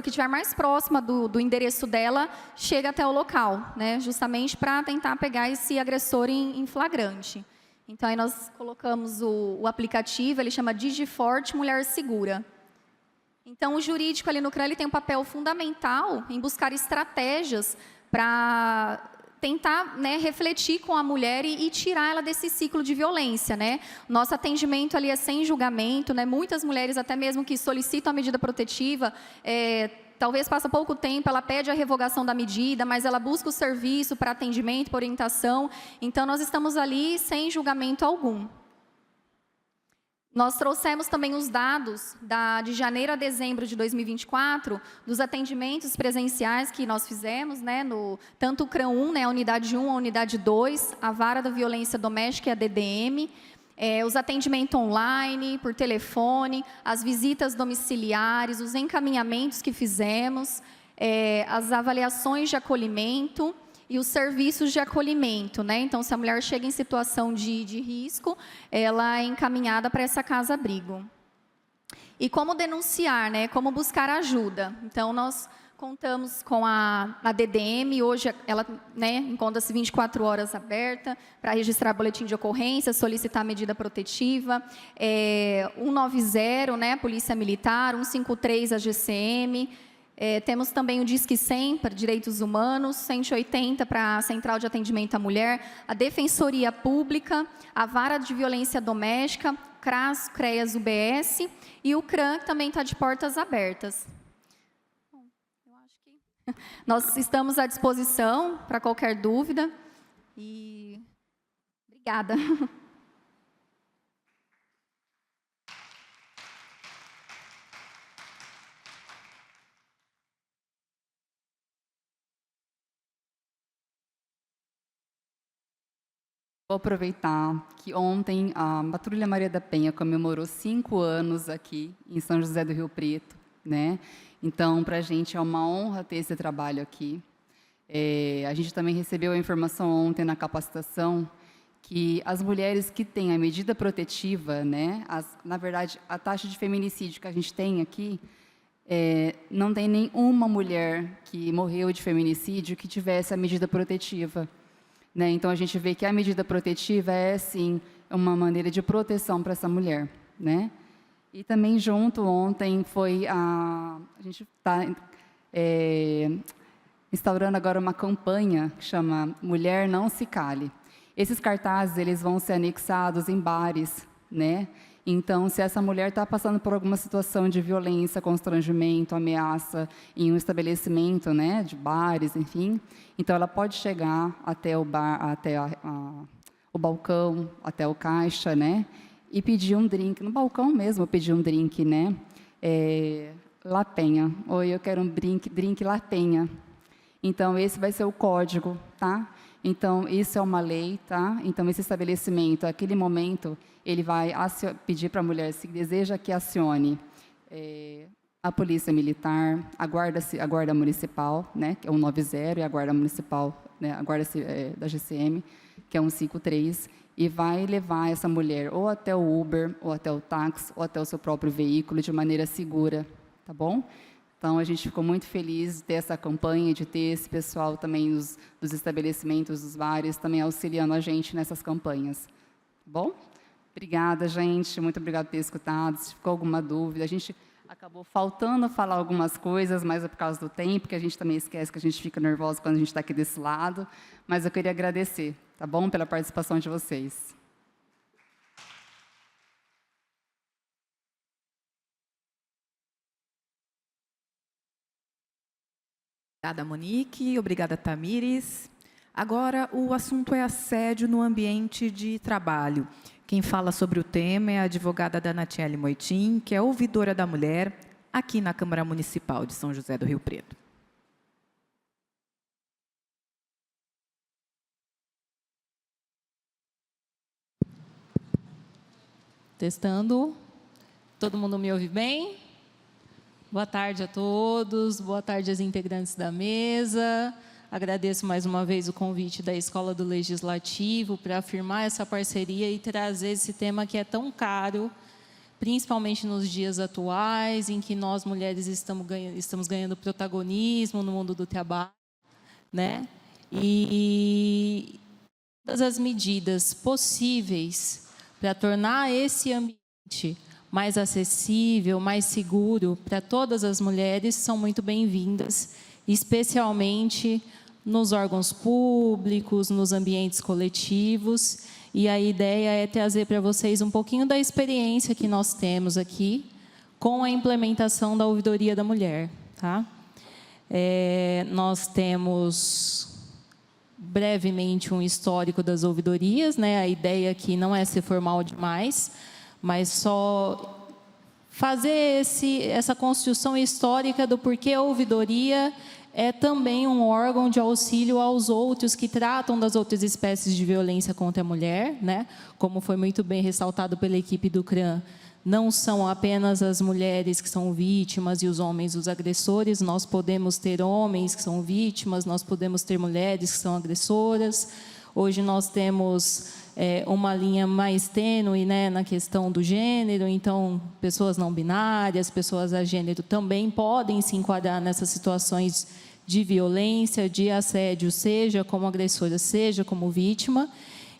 que estiver mais próxima do endereço dela, chega até o local, né, justamente para tentar pegar esse agressor em flagrante. Então, aí nós colocamos o aplicativo, ele chama DigiForte Mulher Segura. Então, o jurídico ali no CRAN ele tem um papel fundamental em buscar estratégias para tentar, né, refletir com a mulher e tirar ela desse ciclo de violência, né? Nosso atendimento ali é sem julgamento, né? Muitas mulheres, até mesmo que solicitam a medida protetiva, talvez passa pouco tempo, ela pede a revogação da medida, mas ela busca o serviço para atendimento, para orientação. Então, nós estamos ali sem julgamento algum. Nós trouxemos também os dados de janeiro a dezembro de 2024, dos atendimentos presenciais que nós fizemos, né, tanto o CRAN 1, né, a unidade 1, a unidade 2, a Vara da Violência Doméstica e a DDM, os atendimentos online, por telefone, as visitas domiciliares, os encaminhamentos que fizemos, as avaliações de acolhimento e os serviços de acolhimento, né? Então, se a mulher chega em situação de risco, ela é encaminhada para essa casa-abrigo. E como denunciar, né? Como buscar ajuda? Então, nós contamos com a DDM, hoje ela, né, encontra-se 24 horas aberta para registrar boletim de ocorrência, solicitar medida protetiva, 190, né, Polícia Militar, 153, a GCM, temos também o Disque 100 para Direitos Humanos, 180 para a Central de Atendimento à Mulher, a Defensoria Pública, a Vara de Violência Doméstica, CRAS, CREAS, UBS e o CRAN, que também está de portas abertas. Nós estamos à disposição para qualquer dúvida e obrigada. Vou aproveitar que ontem a Patrulha Maria da Penha comemorou 5 anos aqui em São José do Rio Preto, né? Então, para a gente é uma honra ter esse trabalho aqui. A gente também recebeu a informação ontem na capacitação que as mulheres que têm a medida protetiva, né, na verdade, a taxa de feminicídio que a gente tem aqui, não tem nenhuma mulher que morreu de feminicídio que tivesse a medida protetiva, né? Então, a gente vê que a medida protetiva é, sim, uma maneira de proteção para essa mulher, né? E também junto ontem foi a gente está instaurando agora uma campanha que chama Mulher Não Se Cale. Esses cartazes eles vão ser anexados em bares, né? Então, se essa mulher está passando por alguma situação de violência, constrangimento, ameaça em um estabelecimento, né, de bares, enfim, então ela pode chegar até o bar, até o balcão, até o caixa, né? E pedir um drink, no balcão mesmo, pedir um drink, né? La Penha. Oi, eu quero um drink La Penha. Então, esse vai ser o código, tá? Então, isso é uma lei, tá? Então, esse estabelecimento, naquele momento, ele vai pedir para a mulher, se deseja que acione a Polícia Militar, a Guarda Municipal, né? Que é o 190, e a Guarda Municipal, né? A Guarda da GCM, que é 153, e vai levar essa mulher ou até o Uber, ou até o táxi, ou até o seu próprio veículo, de maneira segura, tá bom? Então, a gente ficou muito feliz de ter essa campanha, de ter esse pessoal também dos estabelecimentos, dos bares, também auxiliando a gente nessas campanhas. Tá bom? Obrigada, gente. Muito obrigada por ter escutado. Se ficou alguma dúvida, a gente acabou faltando falar algumas coisas, mas é por causa do tempo, que a gente também esquece, que a gente fica nervosa quando a gente está aqui desse lado. Mas eu queria agradecer, tá bom? Pela participação de vocês. Obrigada, Monique. Obrigada, Tamires. Agora, o assunto é assédio no ambiente de trabalho. Quem fala sobre o tema é a advogada Danatiele Moitim, que é ouvidora da mulher aqui na Câmara Municipal de São José do Rio Preto. Testando. Todo mundo me ouve bem? Boa tarde a todos, boa tarde às integrantes da mesa. Agradeço mais uma vez o convite da Escola do Legislativo para afirmar essa parceria e trazer esse tema que é tão caro, principalmente nos dias atuais, em que nós, mulheres, estamos ganhando protagonismo no mundo do trabalho, né? E todas as medidas possíveis para tornar esse ambiente mais acessível, mais seguro para todas as mulheres são muito bem-vindas, especialmente nos órgãos públicos, nos ambientes coletivos. E a ideia é trazer para vocês um pouquinho da experiência que nós temos aqui com a implementação da ouvidoria da mulher. Tá? Nós temos brevemente um histórico das ouvidorias, né? A ideia aqui não é ser formal demais, mas só fazer essa construção histórica do porquê a ouvidoria é também um órgão de auxílio aos outros que tratam das outras espécies de violência contra a mulher, né? Como foi muito bem ressaltado pela equipe do CRAM, não são apenas as mulheres que são vítimas e os homens os agressores, nós podemos ter homens que são vítimas, nós podemos ter mulheres que são agressoras. Hoje nós temos uma linha mais tênue, né, na questão do gênero, então pessoas não binárias, pessoas a gênero também podem se enquadrar nessas situações de violência, de assédio, seja como agressora, seja como vítima.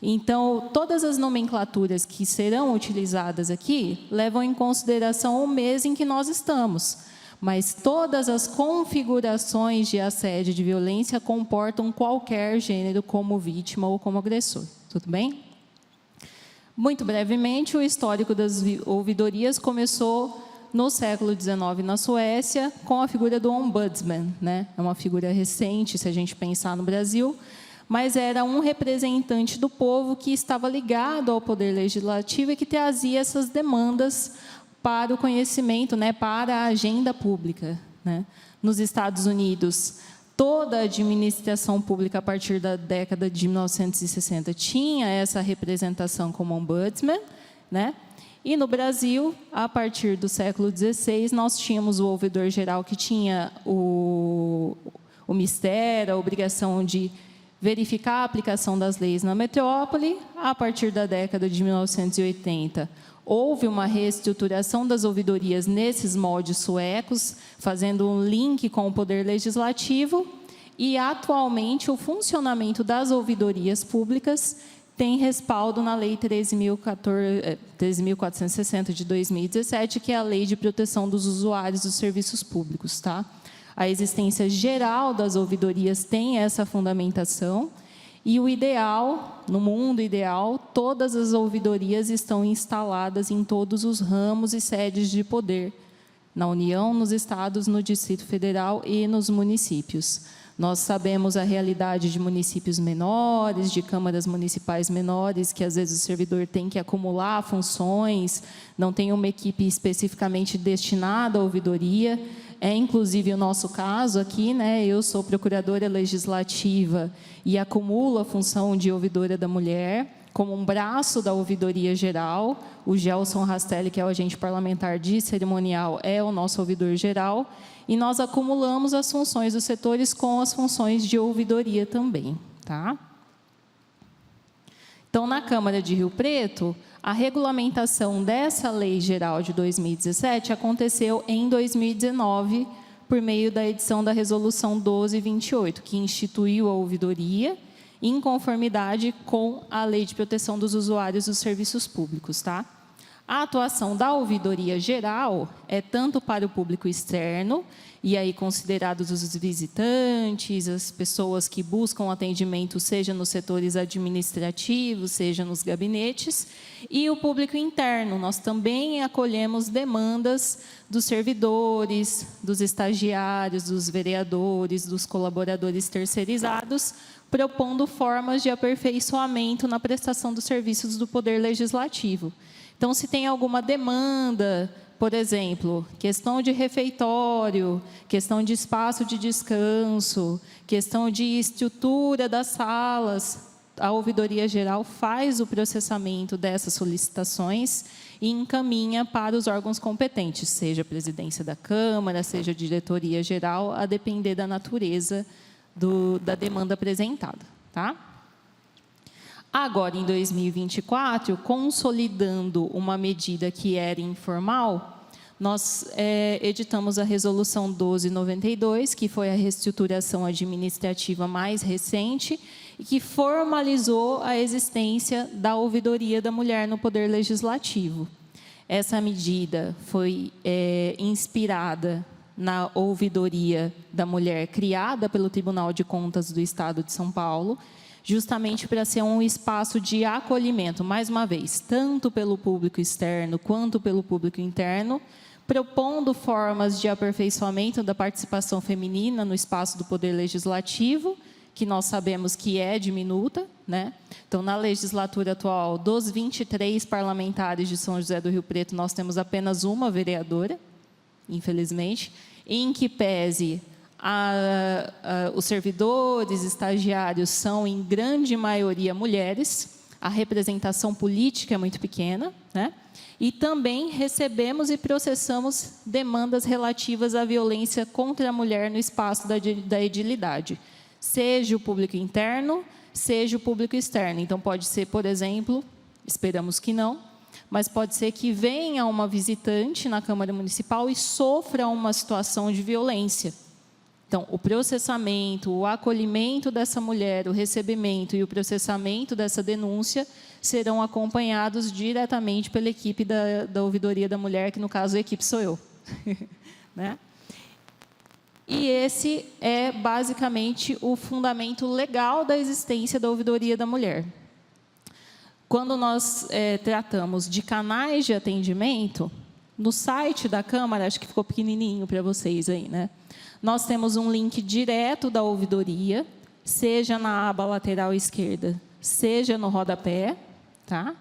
Então, todas as nomenclaturas que serão utilizadas aqui levam em consideração o mês em que nós estamos, mas todas as configurações de assédio e de violência comportam qualquer gênero como vítima ou como agressor. Tudo bem? Muito brevemente, o histórico das ouvidorias começou no século XIX na Suécia, com a figura do ombudsman, né? É uma figura recente, se a gente pensar no Brasil, mas era um representante do povo que estava ligado ao poder legislativo e que trazia essas demandas para o conhecimento, né, para a agenda pública, né? Nos Estados Unidos, toda a administração pública, a partir da década de 1960, tinha essa representação como ombudsman, né? E no Brasil, a partir do século XVI, nós tínhamos o ouvidor-geral que tinha o mistério, a obrigação de verificar a aplicação das leis na metrópole. A partir da década de 1980, houve uma reestruturação das ouvidorias nesses moldes suecos, fazendo um link com o poder legislativo, e atualmente o funcionamento das ouvidorias públicas tem respaldo na Lei 13.460 de 2017, que é a Lei de Proteção dos Usuários dos Serviços Públicos. Tá? A existência geral das ouvidorias tem essa fundamentação, e o ideal, no mundo ideal, todas as ouvidorias estão instaladas em todos os ramos e sedes de poder, na União, nos estados, no Distrito Federal e nos municípios. Nós sabemos a realidade de municípios menores, de câmaras municipais menores, que às vezes o servidor tem que acumular funções, não tem uma equipe especificamente destinada à ouvidoria. É inclusive o nosso caso aqui, né? Eu sou procuradora legislativa e acumulo a função de ouvidora da mulher, como um braço da ouvidoria geral. O Gelson Rastelli, que é o agente parlamentar de cerimonial, é o nosso ouvidor geral, e nós acumulamos as funções dos setores com as funções de ouvidoria também. Tá? Então, na Câmara de Rio Preto, a regulamentação dessa Lei Geral de 2017 aconteceu em 2019, por meio da edição da Resolução 1228, que instituiu a ouvidoria em conformidade com a Lei de Proteção dos Usuários dos Serviços Públicos. Tá? A atuação da ouvidoria geral é tanto para o público externo, e aí considerados os visitantes, as pessoas que buscam atendimento, seja nos setores administrativos, seja nos gabinetes, e o público interno. Nós também acolhemos demandas dos servidores, dos estagiários, dos vereadores, dos colaboradores terceirizados, propondo formas de aperfeiçoamento na prestação dos serviços do Poder Legislativo. Então, se tem alguma demanda, por exemplo, questão de refeitório, questão de espaço de descanso, questão de estrutura das salas, a Ouvidoria Geral faz o processamento dessas solicitações e encaminha para os órgãos competentes, seja a presidência da Câmara, seja a diretoria geral, a depender da natureza da demanda apresentada. Tá? Agora, em 2024, consolidando uma medida que era informal, nós editamos a Resolução 1292, que foi a reestruturação administrativa mais recente, e que formalizou a existência da Ouvidoria da Mulher no Poder Legislativo. Essa medida foi inspirada na Ouvidoria da Mulher, criada pelo Tribunal de Contas do Estado de São Paulo, justamente para ser um espaço de acolhimento, mais uma vez, tanto pelo público externo quanto pelo público interno, propondo formas de aperfeiçoamento da participação feminina no espaço do Poder Legislativo, que nós sabemos que é diminuta, né? Então, na legislatura atual, dos 23 parlamentares de São José do Rio Preto, nós temos apenas uma vereadora, infelizmente, em que pese os servidores, estagiários são, em grande maioria, mulheres, a representação política é muito pequena, né? E também recebemos e processamos demandas relativas à violência contra a mulher no espaço da edilidade, seja o público interno, seja o público externo. Então, pode ser, por exemplo, esperamos que não, mas pode ser que venha uma visitante na Câmara Municipal e sofra uma situação de violência. Então, o processamento, o acolhimento dessa mulher, o recebimento e o processamento dessa denúncia serão acompanhados diretamente pela equipe da Ouvidoria da Mulher, que, no caso, a equipe sou eu. Né? E esse é, basicamente, o fundamento legal da existência da Ouvidoria da Mulher. Quando nós tratamos de canais de atendimento, no site da Câmara, acho que ficou pequenininho para vocês aí, né? Nós temos um link direto da ouvidoria, seja na aba lateral esquerda, seja no rodapé, tá?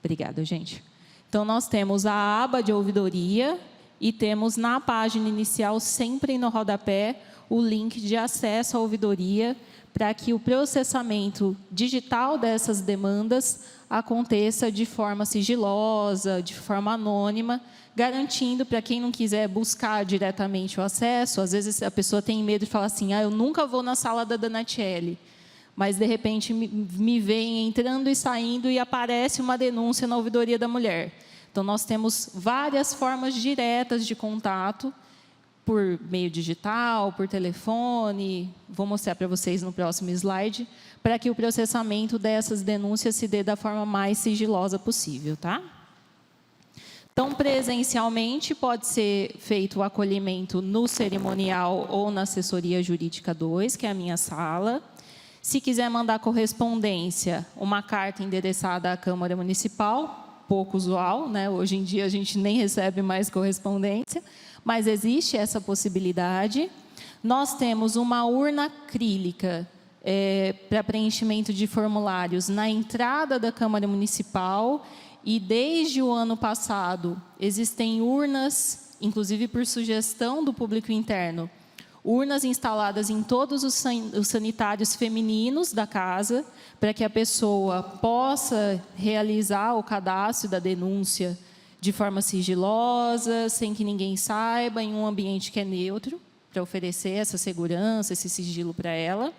Obrigada, gente. Então, nós temos a aba de ouvidoria e temos na página inicial, sempre no rodapé, o link de acesso à ouvidoria, para que o processamento digital dessas demandas aconteça de forma sigilosa, de forma anônima, garantindo, para quem não quiser buscar diretamente o acesso, às vezes a pessoa tem medo de falar assim, eu nunca vou na sala da Donatelli, mas, de repente, me vem entrando e saindo e aparece uma denúncia na Ouvidoria da Mulher. Então, nós temos várias formas diretas de contato, por meio digital, por telefone, vou mostrar para vocês no próximo slide, para que o processamento dessas denúncias se dê da forma mais sigilosa possível, tá? Então, presencialmente, pode ser feito o acolhimento no cerimonial ou na assessoria jurídica 2, que é a minha sala. Se quiser mandar correspondência, uma carta endereçada à Câmara Municipal, pouco usual, né? Hoje em dia a gente nem recebe mais correspondência, mas existe essa possibilidade. Nós temos uma urna acrílica para preenchimento de formulários na entrada da Câmara Municipal, e desde o ano passado existem urnas, inclusive por sugestão do público interno, urnas instaladas em todos os sanitários femininos da casa, para que a pessoa possa realizar o cadastro da denúncia de forma sigilosa, sem que ninguém saiba, em um ambiente que é neutro, para oferecer essa segurança, esse sigilo para ela.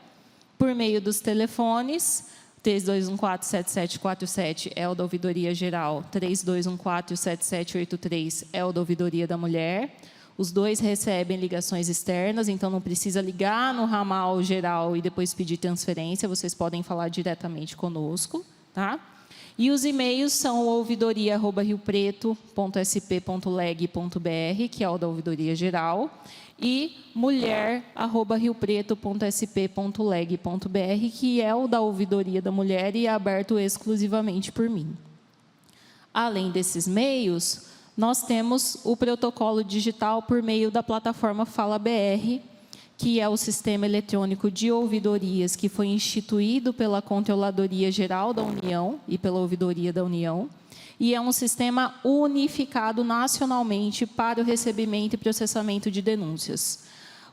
Por meio dos telefones, 3214-7747 é o da Ouvidoria Geral, 3214-7783 é o da Ouvidoria da Mulher. Os dois recebem ligações externas, então não precisa ligar no ramal geral e depois pedir transferência, vocês podem falar diretamente conosco, tá? E os e-mails são ouvidoria@riopreto.sp.leg.br, que é o da Ouvidoria Geral, e mulher@riopreto.sp.leg.br, que é o da Ouvidoria da Mulher e é aberto exclusivamente por mim. Além desses meios, nós temos o protocolo digital por meio da plataforma Fala BR, que é o sistema eletrônico de ouvidorias que foi instituído pela Controladoria Geral da União e pela Ouvidoria da União, e é um sistema unificado nacionalmente para o recebimento e processamento de denúncias.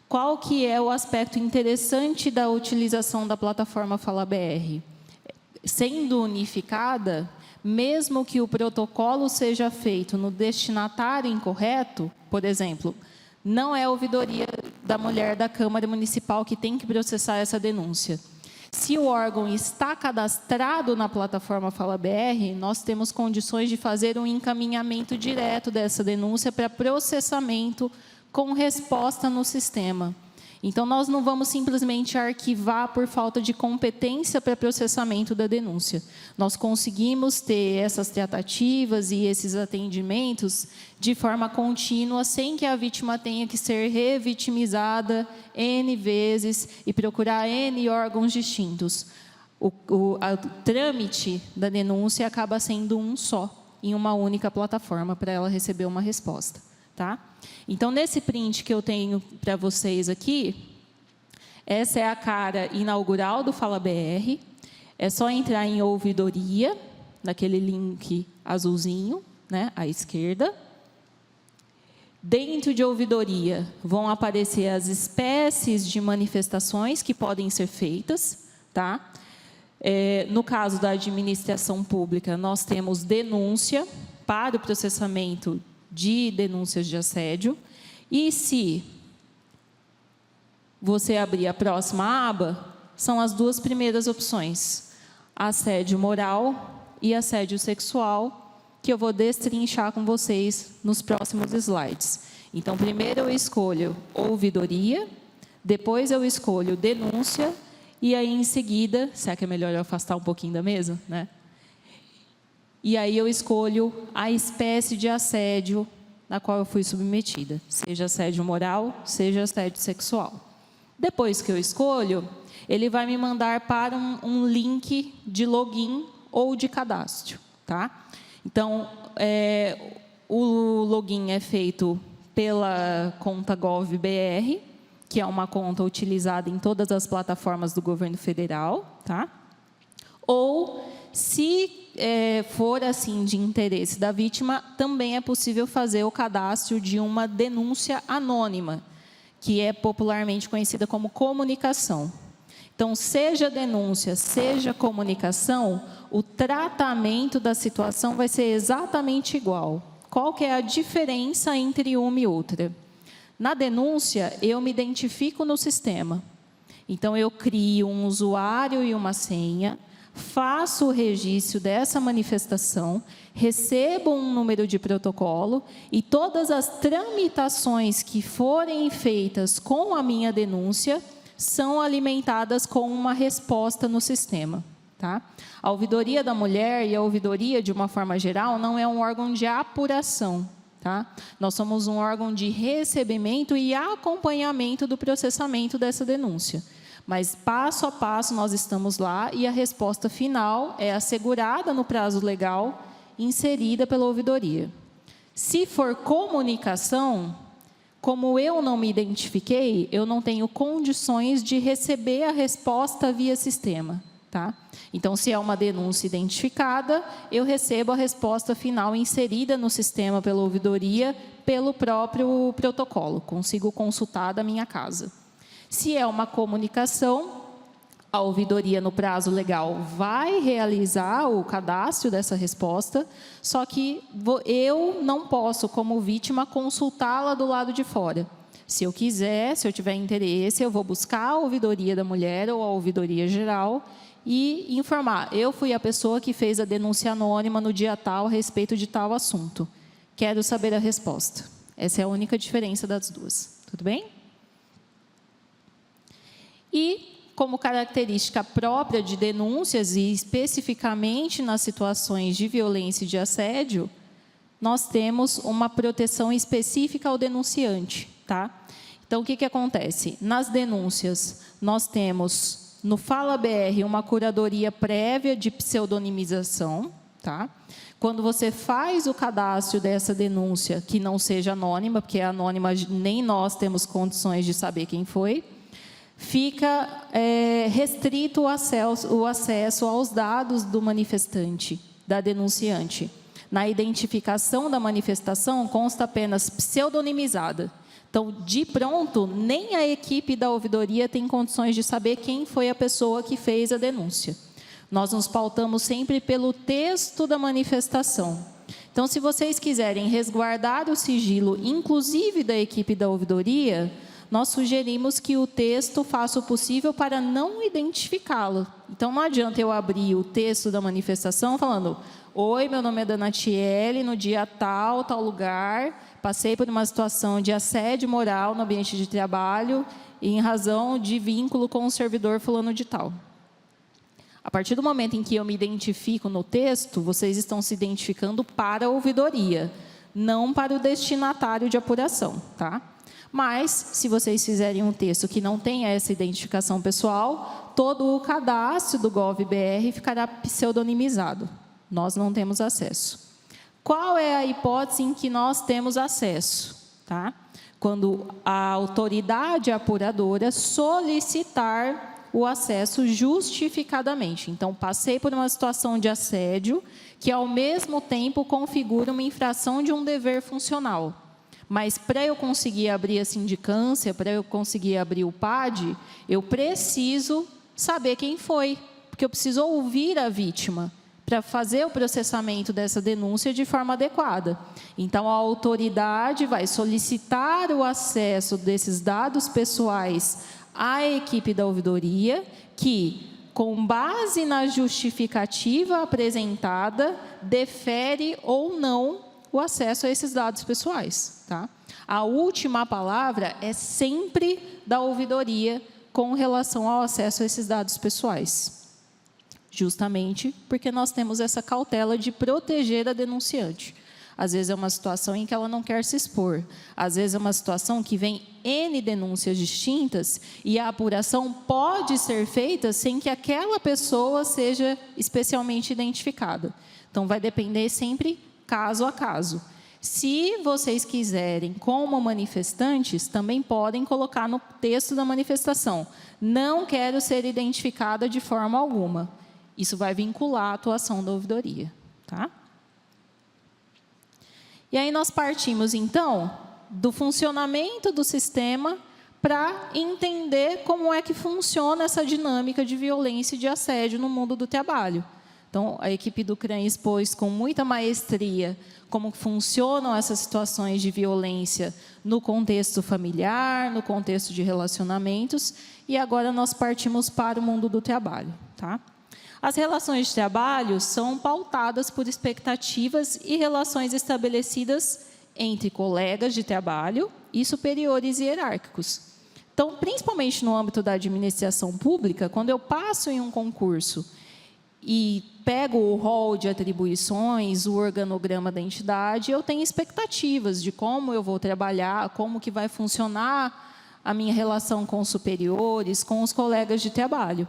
Qual que é o aspecto interessante da utilização da plataforma Fala BR? sendo unificada, mesmo que o protocolo seja feito no destinatário incorreto, por exemplo, não é a ouvidoria da mulher da Câmara Municipal que tem que processar essa denúncia. Se o órgão está cadastrado na plataforma Fala BR, nós temos condições de fazer um encaminhamento direto dessa denúncia para processamento com resposta no sistema. Então, nós não vamos simplesmente arquivar por falta de competência para processamento da denúncia. Nós conseguimos ter essas tratativas e esses atendimentos de forma contínua, sem que a vítima tenha que ser revitimizada N vezes e procurar N órgãos distintos. O trâmite da denúncia acaba sendo um só, em uma única plataforma, para ela receber uma resposta. Tá? Então, nesse print que eu tenho para vocês aqui, essa é a cara inaugural do Fala BR. É só entrar em ouvidoria, naquele link azulzinho, né, à esquerda. Dentro de ouvidoria vão aparecer as espécies de manifestações que podem ser feitas. Tá? No caso da administração pública, nós temos denúncia para o processamento de denúncias de assédio. E se você abrir a próxima aba, são as duas primeiras opções: assédio moral e assédio sexual, que eu vou destrinchar com vocês nos próximos slides. Então, primeiro eu escolho ouvidoria, depois eu escolho denúncia, e aí em seguida, será que é melhor eu afastar um pouquinho da mesa, né? E aí eu escolho a espécie de assédio na qual eu fui submetida, seja assédio moral, seja assédio sexual. Depois que eu escolho, ele vai me mandar para um link de login ou de cadastro. Tá? Então, o login é feito pela conta GovBR, que é uma conta utilizada em todas as plataformas do governo federal. Tá? Ou, se for assim de interesse da vítima, também é possível fazer o cadastro de uma denúncia anônima, que é popularmente conhecida como comunicação. Então, seja denúncia, seja comunicação, o tratamento da situação vai ser exatamente igual. Qual que é a diferença entre uma e outra? Na denúncia, eu me identifico no sistema. Então, eu crio um usuário e uma senha, faço o registro dessa manifestação, recebo um número de protocolo e todas as tramitações que forem feitas com a minha denúncia são alimentadas com uma resposta no sistema. Tá? A ouvidoria da mulher e a ouvidoria, de uma forma geral, não é um órgão de apuração. Tá? Nós somos um órgão de recebimento e acompanhamento do processamento dessa denúncia. Mas, passo a passo, nós estamos lá e a resposta final é assegurada no prazo legal, inserida pela ouvidoria. Se for comunicação, como eu não me identifiquei, eu não tenho condições de receber a resposta via sistema. Tá? Então, se é uma denúncia identificada, eu recebo a resposta final inserida no sistema pela ouvidoria, pelo próprio protocolo, consigo consultar da minha casa. Se é uma comunicação, a ouvidoria, no prazo legal, vai realizar o cadastro dessa resposta, só que eu não posso, como vítima, consultá-la do lado de fora. Se eu quiser, se eu tiver interesse, eu vou buscar a ouvidoria da mulher ou a ouvidoria geral e informar: eu fui a pessoa que fez a denúncia anônima no dia tal a respeito de tal assunto. Quero saber a resposta. Essa é a única diferença das duas. Tudo bem? E, como característica própria de denúncias, e especificamente nas situações de violência e de assédio, nós temos uma proteção específica ao denunciante. Tá? Então, o que acontece? Nas denúncias, nós temos, no Fala BR, uma curadoria prévia de pseudonimização. Tá? Quando você faz o cadastro dessa denúncia, que não seja anônima, porque é anônima, nem nós temos condições de saber quem foi, fica restrito o acesso aos dados do manifestante, da denunciante. Na identificação da manifestação, consta apenas pseudonimizada. Então, de pronto, nem a equipe da ouvidoria tem condições de saber quem foi a pessoa que fez a denúncia. Nós nos pautamos sempre pelo texto da manifestação. Então, se vocês quiserem resguardar o sigilo, inclusive da equipe da ouvidoria, nós sugerimos que o texto faça o possível para não identificá-lo. Então, não adianta eu abrir o texto da manifestação falando: oi, meu nome é Donatiele, no dia tal, tal lugar, passei por uma situação de assédio moral no ambiente de trabalho em razão de vínculo com o servidor fulano de tal. A partir do momento em que eu me identifico no texto, vocês estão se identificando para a ouvidoria, não para o destinatário de apuração, tá? Mas, se vocês fizerem um texto que não tenha essa identificação pessoal, todo o cadastro do GovBR ficará pseudonimizado. Nós não temos acesso. Qual é a hipótese em que nós temos acesso? Tá? Quando a autoridade apuradora solicitar o acesso justificadamente. Então, passei por uma situação de assédio que, ao mesmo tempo, configura uma infração de um dever funcional. Mas, para eu conseguir abrir a sindicância, para eu conseguir abrir o PAD, eu preciso saber quem foi, porque eu preciso ouvir a vítima para fazer o processamento dessa denúncia de forma adequada. Então, a autoridade vai solicitar o acesso desses dados pessoais à equipe da ouvidoria, que, com base na justificativa apresentada, defere ou não o acesso a esses dados pessoais. Tá? A última palavra é sempre da ouvidoria com relação ao acesso a esses dados pessoais. Justamente porque nós temos essa cautela de proteger a denunciante. Às vezes é uma situação em que ela não quer se expor. Às vezes é uma situação que vem N denúncias distintas e a apuração pode ser feita sem que aquela pessoa seja especialmente identificada. Então, vai depender sempre caso a caso. Se vocês quiserem, como manifestantes, também podem colocar no texto da manifestação: não quero ser identificada de forma alguma. Isso vai vincular a atuação da ouvidoria. Tá? E aí nós partimos, então, do funcionamento do sistema para entender como é que funciona essa dinâmica de violência e de assédio no mundo do trabalho. Então, a equipe do CRAN expôs com muita maestria como funcionam essas situações de violência no contexto familiar, no contexto de relacionamentos, e agora nós partimos para o mundo do trabalho. Tá? As relações de trabalho são pautadas por expectativas e relações estabelecidas entre colegas de trabalho e superiores hierárquicos. Então, principalmente no âmbito da administração pública, quando eu passo em um concurso e pego o rol de atribuições, o organograma da entidade, eu tenho expectativas de como eu vou trabalhar, como que vai funcionar a minha relação com os superiores, com os colegas de trabalho.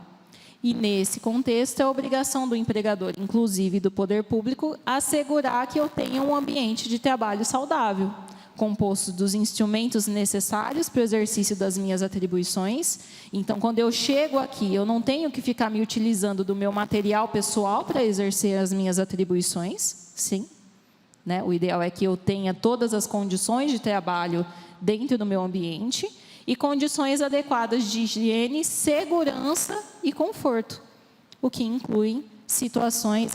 E, nesse contexto, é a obrigação do empregador, inclusive do poder público, assegurar que eu tenha um ambiente de trabalho saudável, composto dos instrumentos necessários para o exercício das minhas atribuições. Então, quando eu chego aqui, eu não tenho que ficar me utilizando do meu material pessoal para exercer as minhas atribuições. Sim, né? O ideal é que eu tenha todas as condições de trabalho dentro do meu ambiente e condições adequadas de higiene, segurança e conforto, o que inclui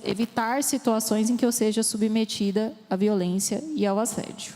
evitar situações em que eu seja submetida à violência e ao assédio.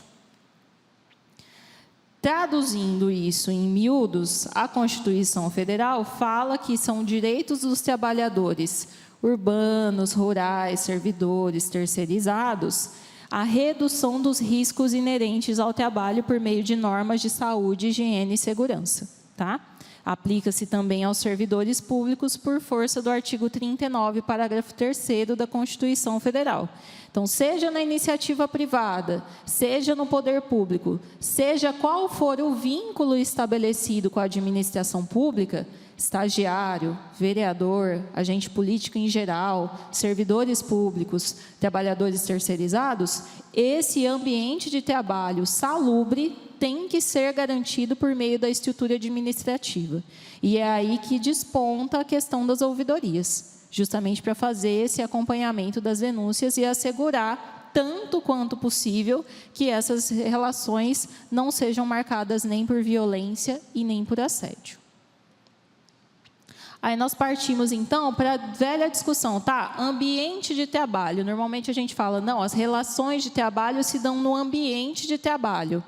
Traduzindo isso em miúdos, a Constituição Federal fala que são direitos dos trabalhadores urbanos, rurais, servidores, terceirizados, a redução dos riscos inerentes ao trabalho por meio de normas de saúde, higiene e segurança. Tá? Aplica-se também aos servidores públicos por força do artigo 39, parágrafo 3º da Constituição Federal. Então, seja na iniciativa privada, seja no poder público, seja qual for o vínculo estabelecido com a administração pública, estagiário, vereador, agente político em geral, servidores públicos, trabalhadores terceirizados, esse ambiente de trabalho salubre tem que ser garantido por meio da estrutura administrativa. E é aí que desponta a questão das ouvidorias, justamente para fazer esse acompanhamento das denúncias e assegurar, tanto quanto possível, que essas relações não sejam marcadas nem por violência e nem por assédio. Aí nós partimos, então, para a velha discussão, tá? Ambiente de trabalho. Normalmente a gente fala, não, as relações de trabalho se dão no ambiente de trabalho.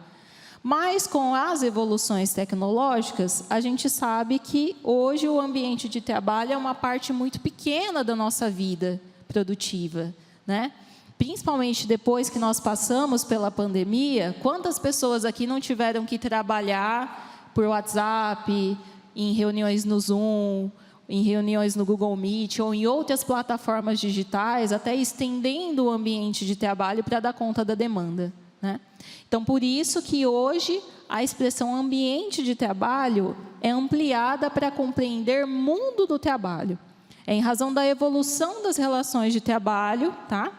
Mas, com as evoluções tecnológicas, a gente sabe que hoje o ambiente de trabalho é uma parte muito pequena da nossa vida produtiva, né? Principalmente depois que nós passamos pela pandemia, quantas pessoas aqui não tiveram que trabalhar por WhatsApp, em reuniões no Zoom, em reuniões no Google Meet ou em outras plataformas digitais, até estendendo o ambiente de trabalho para dar conta da demanda, né? Então, por isso que hoje a expressão ambiente de trabalho é ampliada para compreender mundo do trabalho. É em razão da evolução das relações de trabalho, tá?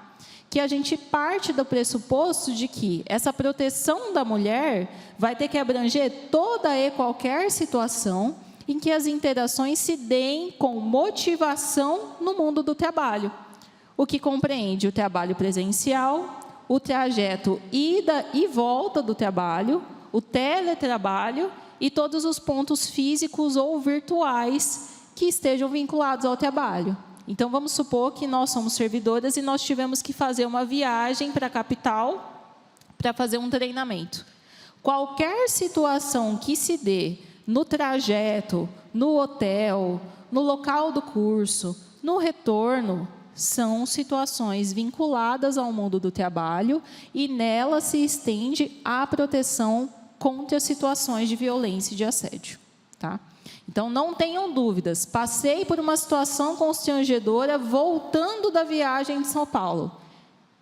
Que a gente parte do pressuposto de que essa proteção da mulher vai ter que abranger toda e qualquer situação em que as interações se deem com motivação no mundo do trabalho, o que compreende o trabalho presencial, o trajeto ida e volta do trabalho, o teletrabalho e todos os pontos físicos ou virtuais que estejam vinculados ao trabalho. Então, vamos supor que nós somos servidoras e nós tivemos que fazer uma viagem para a capital para fazer um treinamento. Qualquer situação que se dê no trajeto, no hotel, no local do curso, no retorno, são situações vinculadas ao mundo do trabalho e nela se estende a proteção contra situações de violência e de assédio, tá? Então, não tenham dúvidas, passei por uma situação constrangedora voltando da viagem de São Paulo.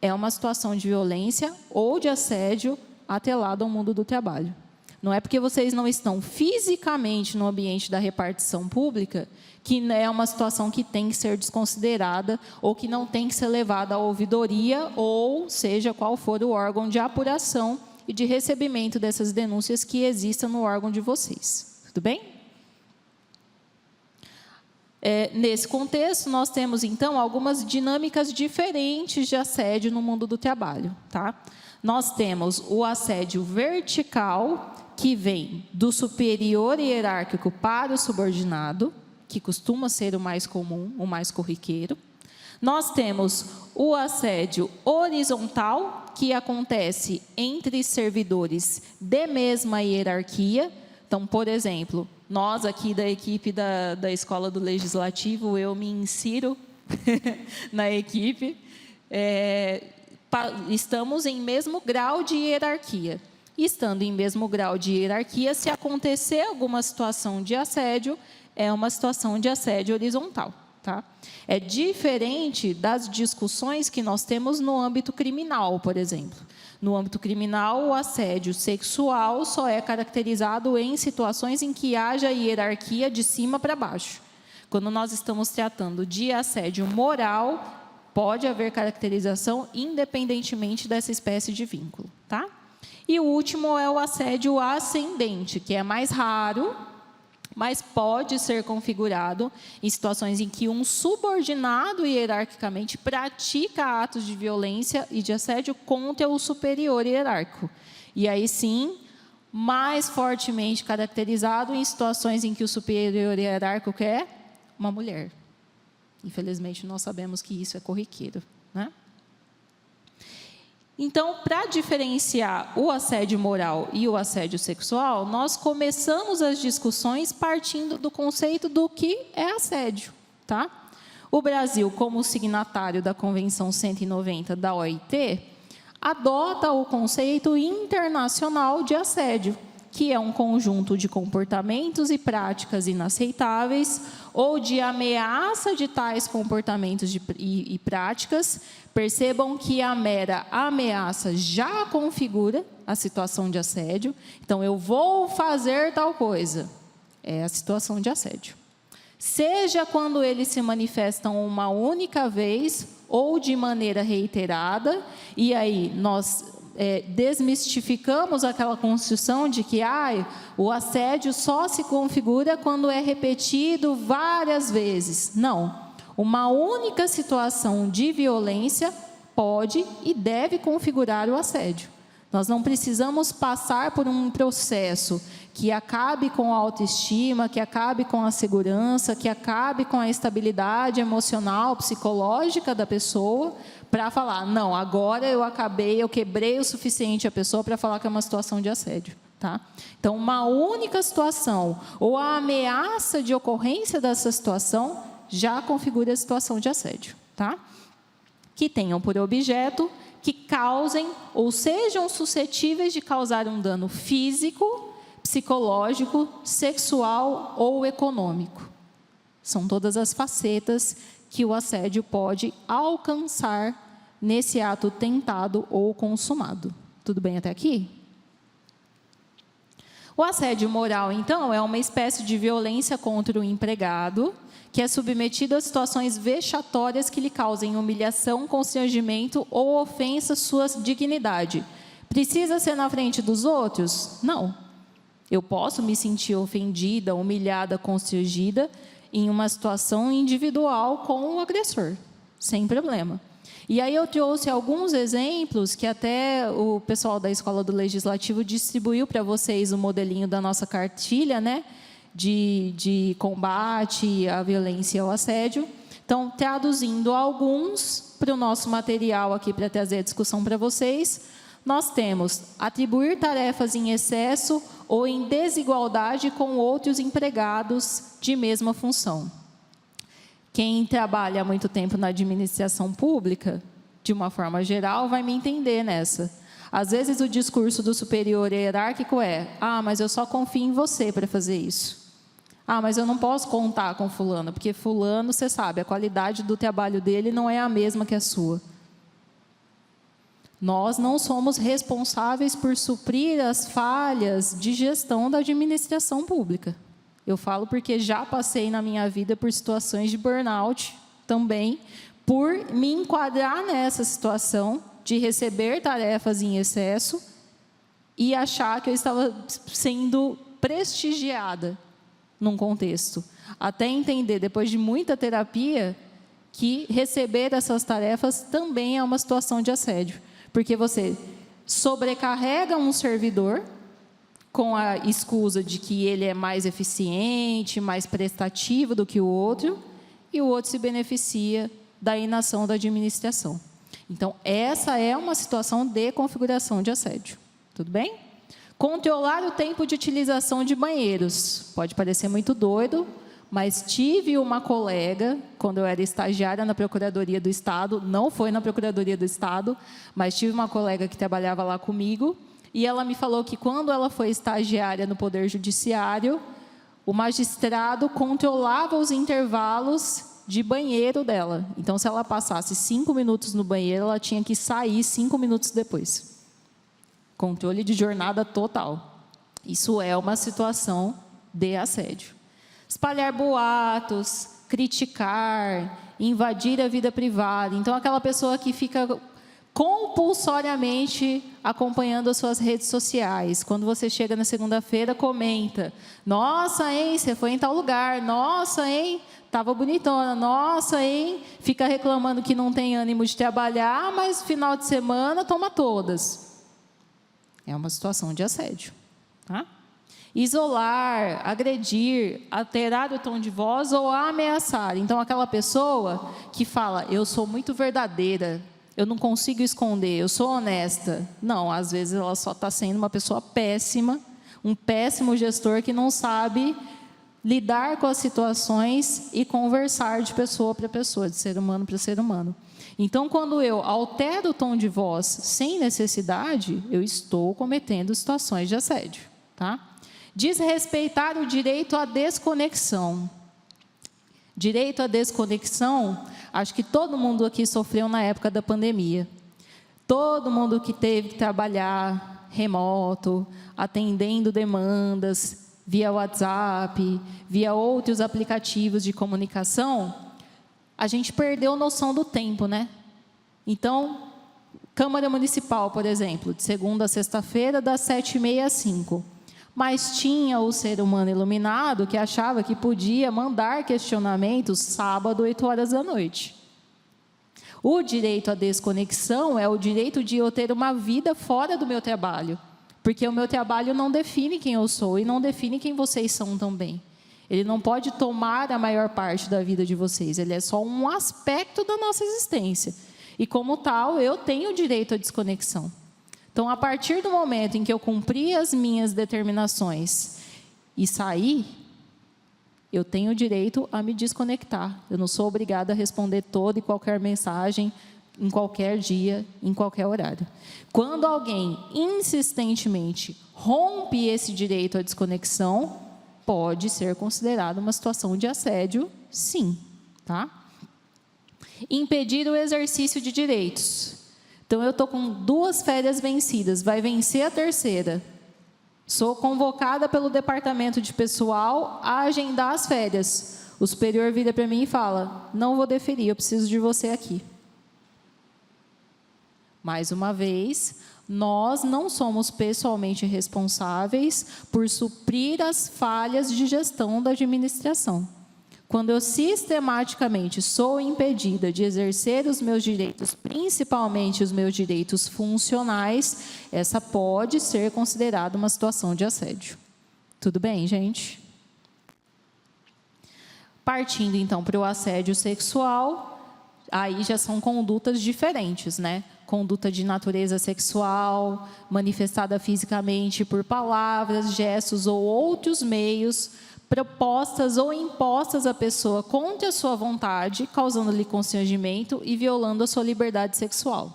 É uma situação de violência ou de assédio atrelado ao mundo do trabalho. Não é porque vocês não estão fisicamente no ambiente da repartição pública que é uma situação que tem que ser desconsiderada ou que não tem que ser levada à ouvidoria ou seja qual for o órgão de apuração e de recebimento dessas denúncias que existam no órgão de vocês. Tudo bem? Nesse contexto, nós temos, então, algumas dinâmicas diferentes de assédio no mundo do trabalho, tá? Nós temos o assédio vertical, que vem do superior hierárquico para o subordinado, que costuma ser o mais comum, o mais corriqueiro. Nós temos o assédio horizontal, que acontece entre servidores de mesma hierarquia. Então, por exemplo, nós aqui da equipe da Escola do Legislativo, eu me insiro na equipe, estamos em mesmo grau de hierarquia. E estando em mesmo grau de hierarquia, se acontecer alguma situação de assédio, é uma situação de assédio horizontal, tá? É diferente das discussões que nós temos no âmbito criminal, por exemplo. No âmbito criminal, o assédio sexual só é caracterizado em situações em que haja hierarquia de cima para baixo. Quando nós estamos tratando de assédio moral, pode haver caracterização independentemente dessa espécie de vínculo, tá? E o último é o assédio ascendente, que é mais raro, mas pode ser configurado em situações em que um subordinado hierarquicamente pratica atos de violência e de assédio contra o superior hierárquico. E aí sim, mais fortemente caracterizado em situações em que o superior hierárquico é uma mulher. Infelizmente, nós sabemos que isso é corriqueiro, né? Então, para diferenciar o assédio moral e o assédio sexual, nós começamos as discussões partindo do conceito do que é assédio, tá? O Brasil, como signatário da Convenção 190 da OIT, adota o conceito internacional de assédio, que é um conjunto de comportamentos e práticas inaceitáveis ou de ameaça de tais comportamentos e práticas. Percebam que a mera ameaça já configura a situação de assédio. Então, eu vou fazer tal coisa. É a situação de assédio. Seja quando eles se manifestam uma única vez ou de maneira reiterada, e aí nós desmistificamos aquela construção de que o assédio só se configura quando é repetido várias vezes. Não. Uma única situação de violência pode e deve configurar o assédio. Nós não precisamos passar por um processo que acabe com a autoestima, que acabe com a segurança, que acabe com a estabilidade emocional, psicológica da pessoa, para falar, não, agora eu quebrei o suficiente a pessoa para falar que é uma situação de assédio. Tá? Então, uma única situação ou a ameaça de ocorrência dessa situação já configura a situação de assédio. Tá? Que tenham por objeto, que causem ou sejam suscetíveis de causar um dano físico, psicológico, sexual ou econômico. São todas as facetas que o assédio pode alcançar nesse ato tentado ou consumado. Tudo bem até aqui? O assédio moral, então, é uma espécie de violência contra o empregado, que é submetido a situações vexatórias que lhe causem humilhação, constrangimento ou ofensa à sua dignidade. Precisa ser na frente dos outros? Não. Eu posso me sentir ofendida, humilhada, constrangida em uma situação individual com o agressor, sem problema. E aí eu trouxe alguns exemplos que até o pessoal da Escola do Legislativo distribuiu para vocês o modelinho da nossa cartilha, né? De combate à violência e ao assédio. Então, traduzindo alguns para o nosso material aqui para trazer a discussão para vocês, nós temos atribuir tarefas em excesso ou em desigualdade com outros empregados de mesma função. Quem trabalha há muito tempo na administração pública, de uma forma geral, vai me entender nessa. Às vezes o discurso do superior hierárquico é: ah, mas eu só confio em você para fazer isso. Ah, mas eu não posso contar com fulano, porque fulano, você sabe, a qualidade do trabalho dele não é a mesma que a sua. Nós não somos responsáveis por suprir as falhas de gestão da administração pública. Eu falo porque já passei na minha vida por situações de burnout também, por me enquadrar nessa situação de receber tarefas em excesso e achar que eu estava sendo prestigiada num contexto. Até entender, depois de muita terapia, que receber essas tarefas também é uma situação de assédio. Porque você sobrecarrega um servidor com a escusa de que ele é mais eficiente, mais prestativo do que o outro, e o outro se beneficia da inação da administração. Então, essa é uma situação de configuração de assédio. Tudo bem? Controlar o tempo de utilização de banheiros. Pode parecer muito doido, mas tive uma colega, quando eu era estagiária na Procuradoria do Estado, não foi na Procuradoria do Estado, mas tive uma colega que trabalhava lá comigo, e ela me falou que quando ela foi estagiária no Poder Judiciário, o magistrado controlava os intervalos de banheiro dela. Então, se ela passasse 5 minutos no banheiro, ela tinha que sair 5 minutos depois. Controle de jornada total. Isso é uma situação de assédio. Espalhar boatos, criticar, invadir a vida privada. Então, aquela pessoa que fica compulsoriamente acompanhando as suas redes sociais. Quando você chega na segunda-feira, comenta: nossa, hein, você foi em tal lugar. Nossa, hein, estava bonitona. Nossa, hein, fica reclamando que não tem ânimo de trabalhar, mas final de semana toma todas. É uma situação de assédio. Tá? Isolar, agredir, alterar o tom de voz ou ameaçar. Então, aquela pessoa que fala: eu sou muito verdadeira, eu não consigo esconder, eu sou honesta. Não, às vezes ela só está sendo uma pessoa péssima, um péssimo gestor que não sabe lidar com as situações e conversar de pessoa para pessoa, de ser humano para ser humano. Então, quando eu altero o tom de voz sem necessidade, eu estou cometendo situações de assédio. Tá? Desrespeitar o direito à desconexão. Direito à desconexão, acho que todo mundo aqui sofreu na época da pandemia. Todo mundo que teve que trabalhar remoto, atendendo demandas via WhatsApp, via outros aplicativos de comunicação, a gente perdeu noção do tempo, né? Então, Câmara Municipal, por exemplo, de segunda a sexta-feira, das 7h30 às 5h. Mas tinha o ser humano iluminado que achava que podia mandar questionamentos sábado, 8 horas da noite. O direito à desconexão é o direito de eu ter uma vida fora do meu trabalho, porque o meu trabalho não define quem eu sou e não define quem vocês são também. Ele não pode tomar a maior parte da vida de vocês, ele é só um aspecto da nossa existência. E como tal, eu tenho direito à desconexão. Então, a partir do momento em que eu cumpri as minhas determinações e sair, eu tenho o direito a me desconectar. Eu não sou obrigada a responder toda e qualquer mensagem, em qualquer dia, em qualquer horário. Quando alguém insistentemente rompe esse direito à desconexão, pode ser considerado uma situação de assédio, sim. Tá? Impedir o exercício de direitos. Então, eu estou com 2 férias vencidas, vai vencer a 3ª. Sou convocada pelo departamento de pessoal a agendar as férias. O superior vira para mim e fala: não vou deferir, eu preciso de você aqui. Mais uma vez, nós não somos pessoalmente responsáveis por suprir as falhas de gestão da administração. Quando eu sistematicamente sou impedida de exercer os meus direitos, principalmente os meus direitos funcionais, essa pode ser considerada uma situação de assédio. Tudo bem, gente? Partindo, então, para o assédio sexual, aí já são condutas diferentes, né? Conduta de natureza sexual, manifestada fisicamente por palavras, gestos ou outros meios, propostas ou impostas à pessoa contra a sua vontade, causando-lhe constrangimento e violando a sua liberdade sexual.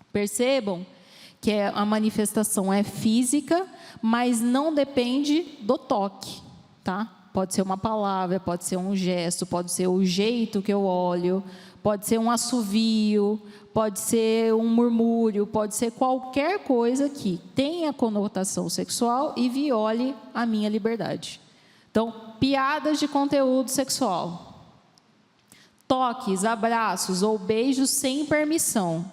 Percebam que a manifestação é física, mas não depende do toque, tá? Pode ser uma palavra, pode ser um gesto, pode ser o jeito que eu olho, pode ser um assovio, pode ser um murmúrio, pode ser qualquer coisa que tenha conotação sexual e viole a minha liberdade. Então, piadas de conteúdo sexual, toques, abraços ou beijos sem permissão.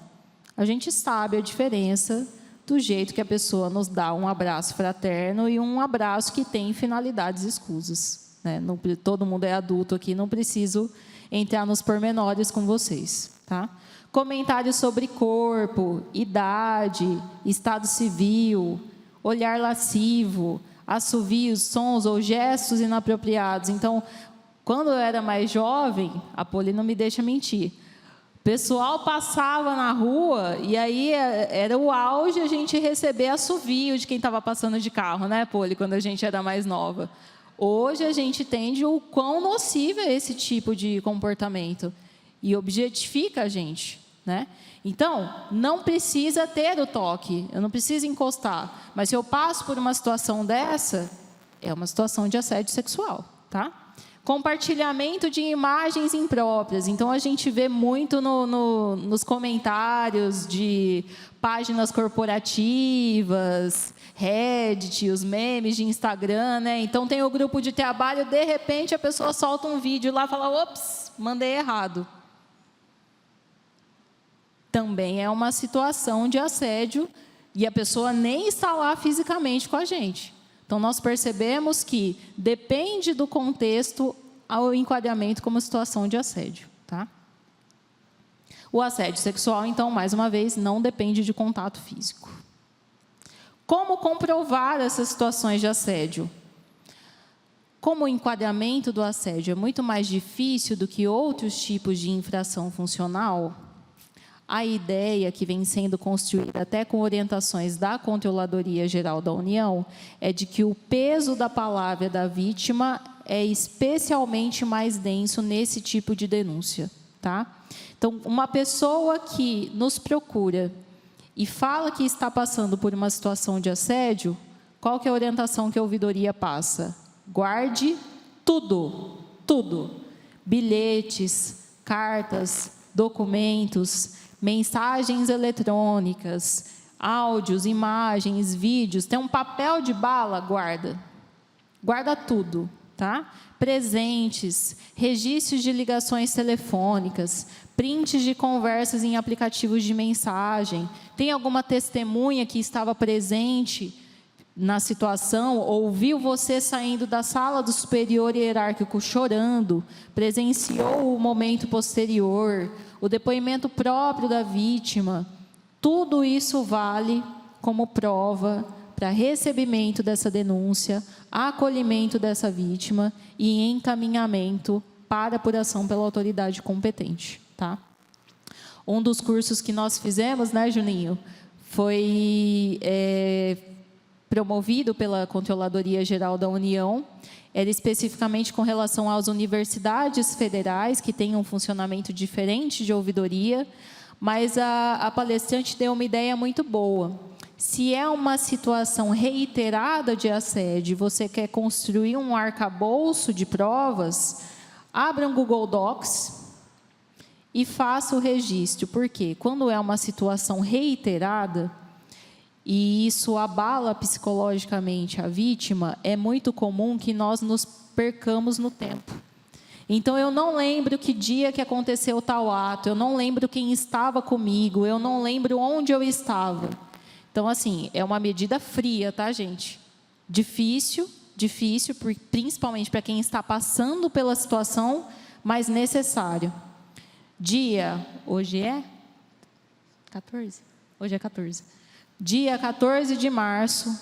A gente sabe a diferença do jeito que a pessoa nos dá um abraço fraterno e um abraço que tem finalidades escusas, né? Não, todo mundo é adulto aqui, não preciso entrar nos pormenores com vocês, tá? Comentários sobre corpo, idade, estado civil, olhar lascivo, assovios, sons ou gestos inapropriados. Então, quando eu era mais jovem, a Poli não me deixa mentir, o pessoal passava na rua e aí era o auge a gente receber assovio de quem estava passando de carro, né, Poli, quando a gente era mais nova. Hoje a gente entende o quão nocivo é esse tipo de comportamento e objetifica a gente, né? Então, não precisa ter o toque, eu não preciso encostar, mas se eu passo por uma situação dessa, é uma situação de assédio sexual, tá? Compartilhamento de imagens impróprias. Então, a gente vê muito nos comentários de páginas corporativas, Reddit, os memes de Instagram, né? Então, tem o grupo de trabalho, de repente, a pessoa solta um vídeo lá e fala: ops, mandei errado. Também é uma situação de assédio e a pessoa nem está lá fisicamente com a gente. Então, nós percebemos que depende do contexto ao enquadramento como situação de assédio, tá? O assédio sexual, então, mais uma vez, não depende de contato físico. Como comprovar essas situações de assédio? Como o enquadramento do assédio é muito mais difícil do que outros tipos de infração funcional, a ideia que vem sendo construída até com orientações da Controladoria Geral da União é de que o peso da palavra da vítima é especialmente mais denso nesse tipo de denúncia, tá? Então, uma pessoa que nos procura e fala que está passando por uma situação de assédio, qual que é a orientação que a ouvidoria passa? Guarde tudo, tudo. Bilhetes, cartas, documentos, mensagens eletrônicas, áudios, imagens, vídeos, tem um papel de bala, guarda. Guarda tudo, tá? Presentes, registros de ligações telefônicas, prints de conversas em aplicativos de mensagem. Tem alguma testemunha que estava presente? na situação, ouviu você saindo da sala do superior hierárquico chorando, presenciou o momento posterior, o depoimento próprio da vítima, tudo isso vale como prova para recebimento dessa denúncia, acolhimento dessa vítima e encaminhamento para apuração pela autoridade competente, tá? Um dos cursos que nós fizemos, né, Juninho, foi promovido pela Controladoria Geral da União, era especificamente com relação às universidades federais, que têm um funcionamento diferente de ouvidoria, mas a palestrante deu uma ideia muito boa. Se é uma situação reiterada de assédio, você quer construir um arcabouço de provas, abra um Google Docs e faça o registro. Por quê? Quando é uma situação reiterada, e isso abala psicologicamente a vítima, é muito comum que nós nos percamos no tempo. Então, eu não lembro que dia que aconteceu tal ato, eu não lembro quem estava comigo, eu não lembro onde eu estava. Então, assim, é uma medida fria, tá, gente? Difícil, principalmente para quem está passando pela situação, mas necessário. Dia, hoje é 14? Hoje é 14. Dia 14 de março,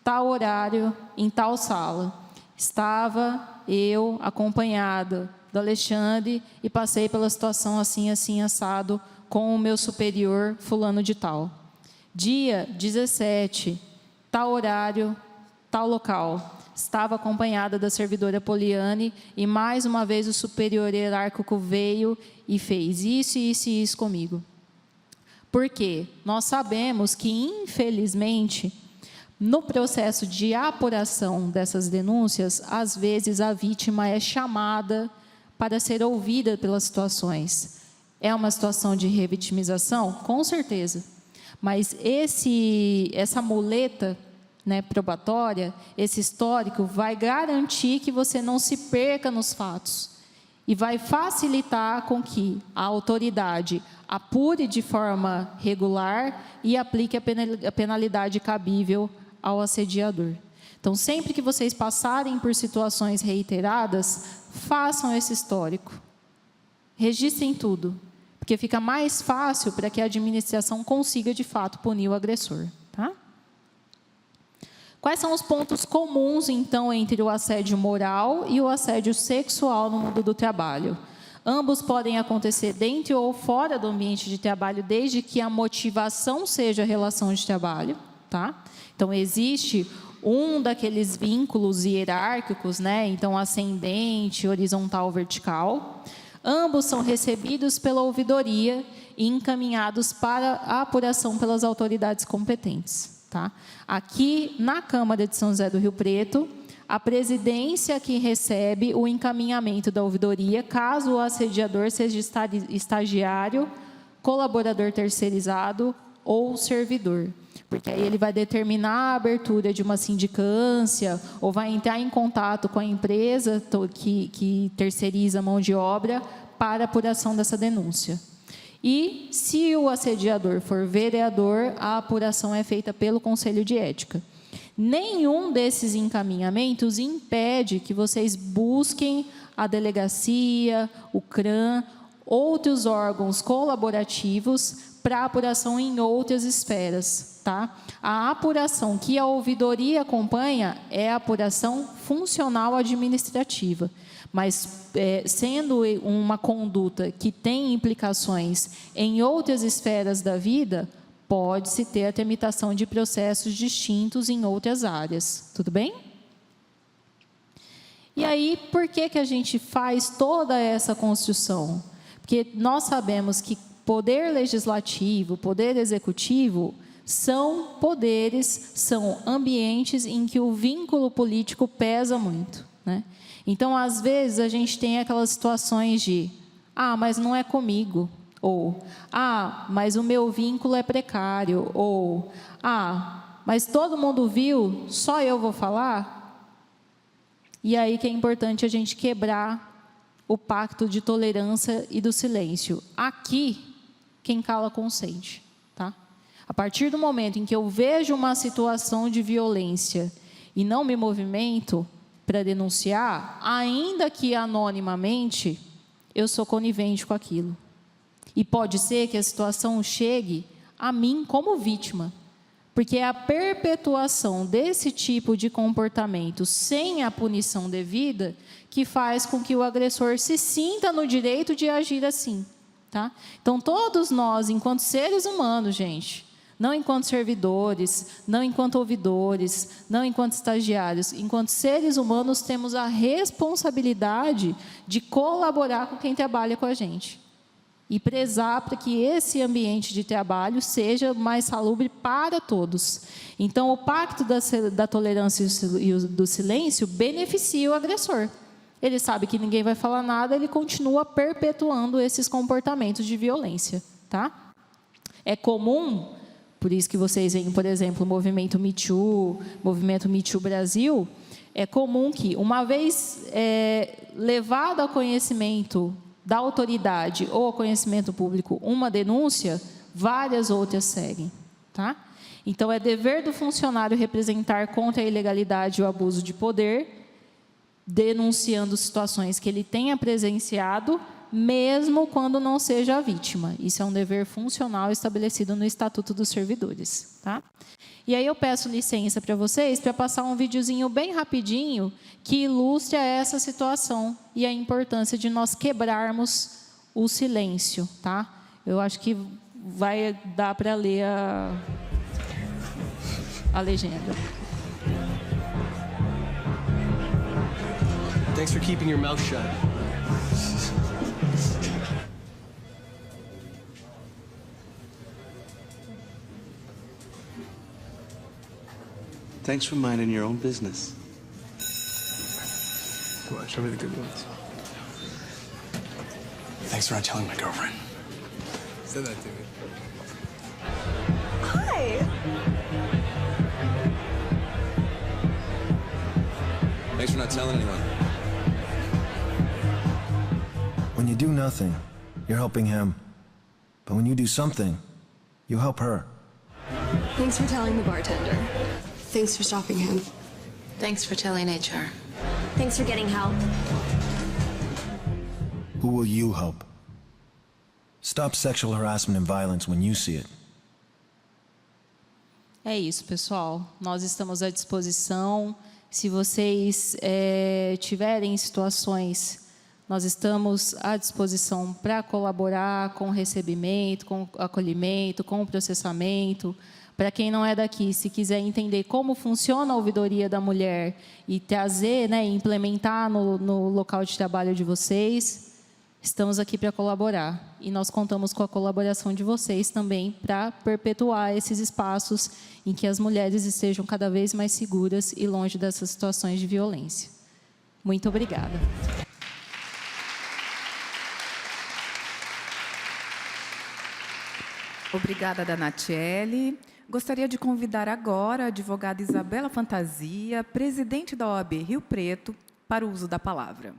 tal horário, em tal sala. Estava eu acompanhada do Alexandre e passei pela situação assim, assim, assado, com o meu superior fulano de tal. Dia 17, tal horário, tal local. Estava acompanhada da servidora Poliane e mais uma vez o superior hierárquico veio e fez isso, isso e isso comigo. Por quê? Nós sabemos que, infelizmente, no processo de apuração dessas denúncias, às vezes a vítima é chamada para ser ouvida pelas situações. É uma situação de revitimização? Com certeza. Mas essa muleta, né, probatória, esse histórico, vai garantir que você não se perca nos fatos. E vai facilitar com que a autoridade apure de forma regular e aplique a penalidade cabível ao assediador. Então, sempre que vocês passarem por situações reiteradas, façam esse histórico. Registrem tudo, porque fica mais fácil para que a administração consiga, de fato, punir o agressor. Tá? Quais são os pontos comuns, então, entre o assédio moral e o assédio sexual no mundo do trabalho? Ambos podem acontecer dentro ou fora do ambiente de trabalho, desde que a motivação seja a relação de trabalho. Tá? Então, existe um daqueles vínculos hierárquicos, né? Então, ascendente, horizontal, vertical. Ambos são recebidos pela ouvidoria e encaminhados para a apuração pelas autoridades competentes. Tá? Aqui, na Câmara de São José do Rio Preto, a presidência que recebe o encaminhamento da ouvidoria, caso o assediador seja estagiário, colaborador terceirizado ou servidor. Porque aí ele vai determinar a abertura de uma sindicância ou vai entrar em contato com a empresa que terceiriza a mão de obra para a apuração dessa denúncia. E, se o assediador for vereador, a apuração é feita pelo Conselho de Ética. Nenhum desses encaminhamentos impede que vocês busquem a delegacia, o CRAM, outros órgãos colaborativos para apuração em outras esferas. Tá? A apuração que a ouvidoria acompanha é a apuração funcional administrativa. Mas, sendo uma conduta que tem implicações em outras esferas da vida, pode-se ter a tramitação de processos distintos em outras áreas. Tudo bem? E aí, por que a gente faz toda essa construção? Porque nós sabemos que poder legislativo, poder executivo, são poderes, são ambientes em que o vínculo político pesa muito, né? Então, às vezes, a gente tem aquelas situações de mas não é comigo, ou mas o meu vínculo é precário, ou mas todo mundo viu, só eu vou falar. E aí que é importante a gente quebrar o pacto de tolerância e do silêncio. Aqui, quem cala consente. Tá? A A partir do momento em que eu vejo uma situação de violência e não me movimento para denunciar, ainda que anonimamente, eu sou conivente com aquilo. E pode ser que a situação chegue a mim como vítima, porque é a perpetuação desse tipo de comportamento sem a punição devida que faz com que o agressor se sinta no direito de agir assim. Tá? Então, todos nós, enquanto seres humanos, gente, não enquanto servidores, não enquanto ouvidores, não enquanto estagiários, enquanto seres humanos, temos a responsabilidade de colaborar com quem trabalha com a gente e prezar para que esse ambiente de trabalho seja mais salubre para todos. Então, o pacto da tolerância e do silêncio beneficia o agressor. Ele sabe que ninguém vai falar nada, ele continua perpetuando esses comportamentos de violência. Tá? É comum, por isso que vocês veem, por exemplo, o movimento Me Too Brasil, é comum que, uma vez levado ao conhecimento da autoridade ou ao conhecimento público uma denúncia, várias outras seguem. Tá? Então, é dever do funcionário representar contra a ilegalidade e o abuso de poder, denunciando situações que ele tenha presenciado, mesmo quando não seja a vítima. Isso é um dever funcional estabelecido no Estatuto dos Servidores. Tá? E aí eu peço licença para vocês para passar um videozinho bem rapidinho que ilustra essa situação e a importância de nós quebrarmos o silêncio. Tá? Eu acho que vai dar para ler a legenda. Thanks for keeping your mouth shut. Thanks for minding your own business. Come on, show me the good ones. Thanks for not telling my girlfriend. Say that to me. Hi. Thanks for not telling anyone. When you do nothing, you're helping him. But when you do something, you help her. Thanks for telling the bartender. Thanks for stopping him. Thanks for telling HR. Thanks for getting help. Who will you help? Stop sexual harassment and violence when you see it. É isso, pessoal. Nós estamos à disposição. Se vocês tiverem situações, nós estamos à disposição para colaborar com o recebimento, com o acolhimento, com o processamento. Para quem não é daqui, se quiser entender como funciona a ouvidoria da mulher e trazer, né, implementar no local de trabalho de vocês, estamos aqui para colaborar. E nós contamos com a colaboração de vocês também para perpetuar esses espaços em que as mulheres estejam cada vez mais seguras e longe dessas situações de violência. Muito obrigada. Obrigada, Danatiele. Gostaria de convidar agora a advogada Isabela Fantasia, presidente da OAB Rio Preto, para o uso da palavra.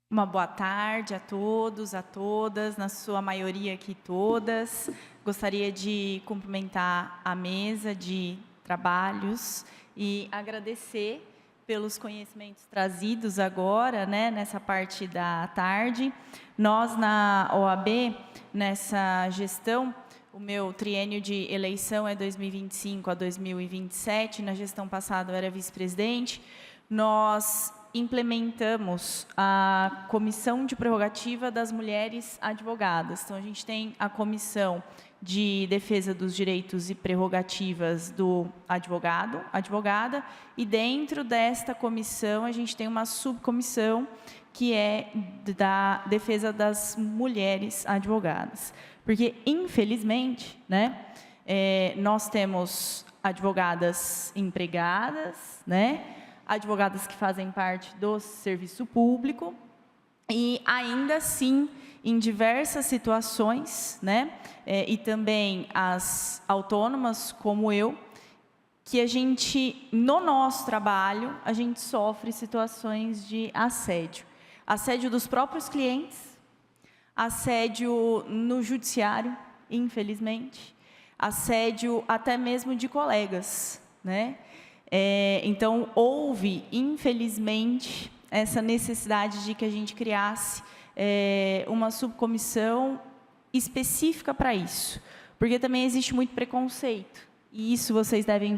Uma boa tarde a todos, a todas, na sua maioria aqui todas. Gostaria de cumprimentar a mesa de trabalhos e agradecer pelos conhecimentos trazidos agora, né, nessa parte da tarde. Nós, na OAB, nessa gestão, o meu triênio de eleição é 2025 a 2027, na gestão passada eu era vice-presidente, nós implementamos a Comissão de Prerrogativa das Mulheres Advogadas. Então, a gente tem a Comissão de Defesa dos Direitos e Prerrogativas do advogado, advogada, e dentro desta comissão a gente tem uma subcomissão que é da defesa das mulheres advogadas. Porque, infelizmente, né, nós temos advogadas empregadas, né, advogadas que fazem parte do serviço público, e ainda assim, em diversas situações, né, e também as autônomas como eu, que a gente, no nosso trabalho, a gente sofre situações de assédio. Assédio dos próprios clientes, assédio no judiciário, infelizmente, assédio até mesmo de colegas, né? Então, houve, infelizmente, essa necessidade de que a gente criasse uma subcomissão específica para isso, porque também existe muito preconceito, e isso vocês devem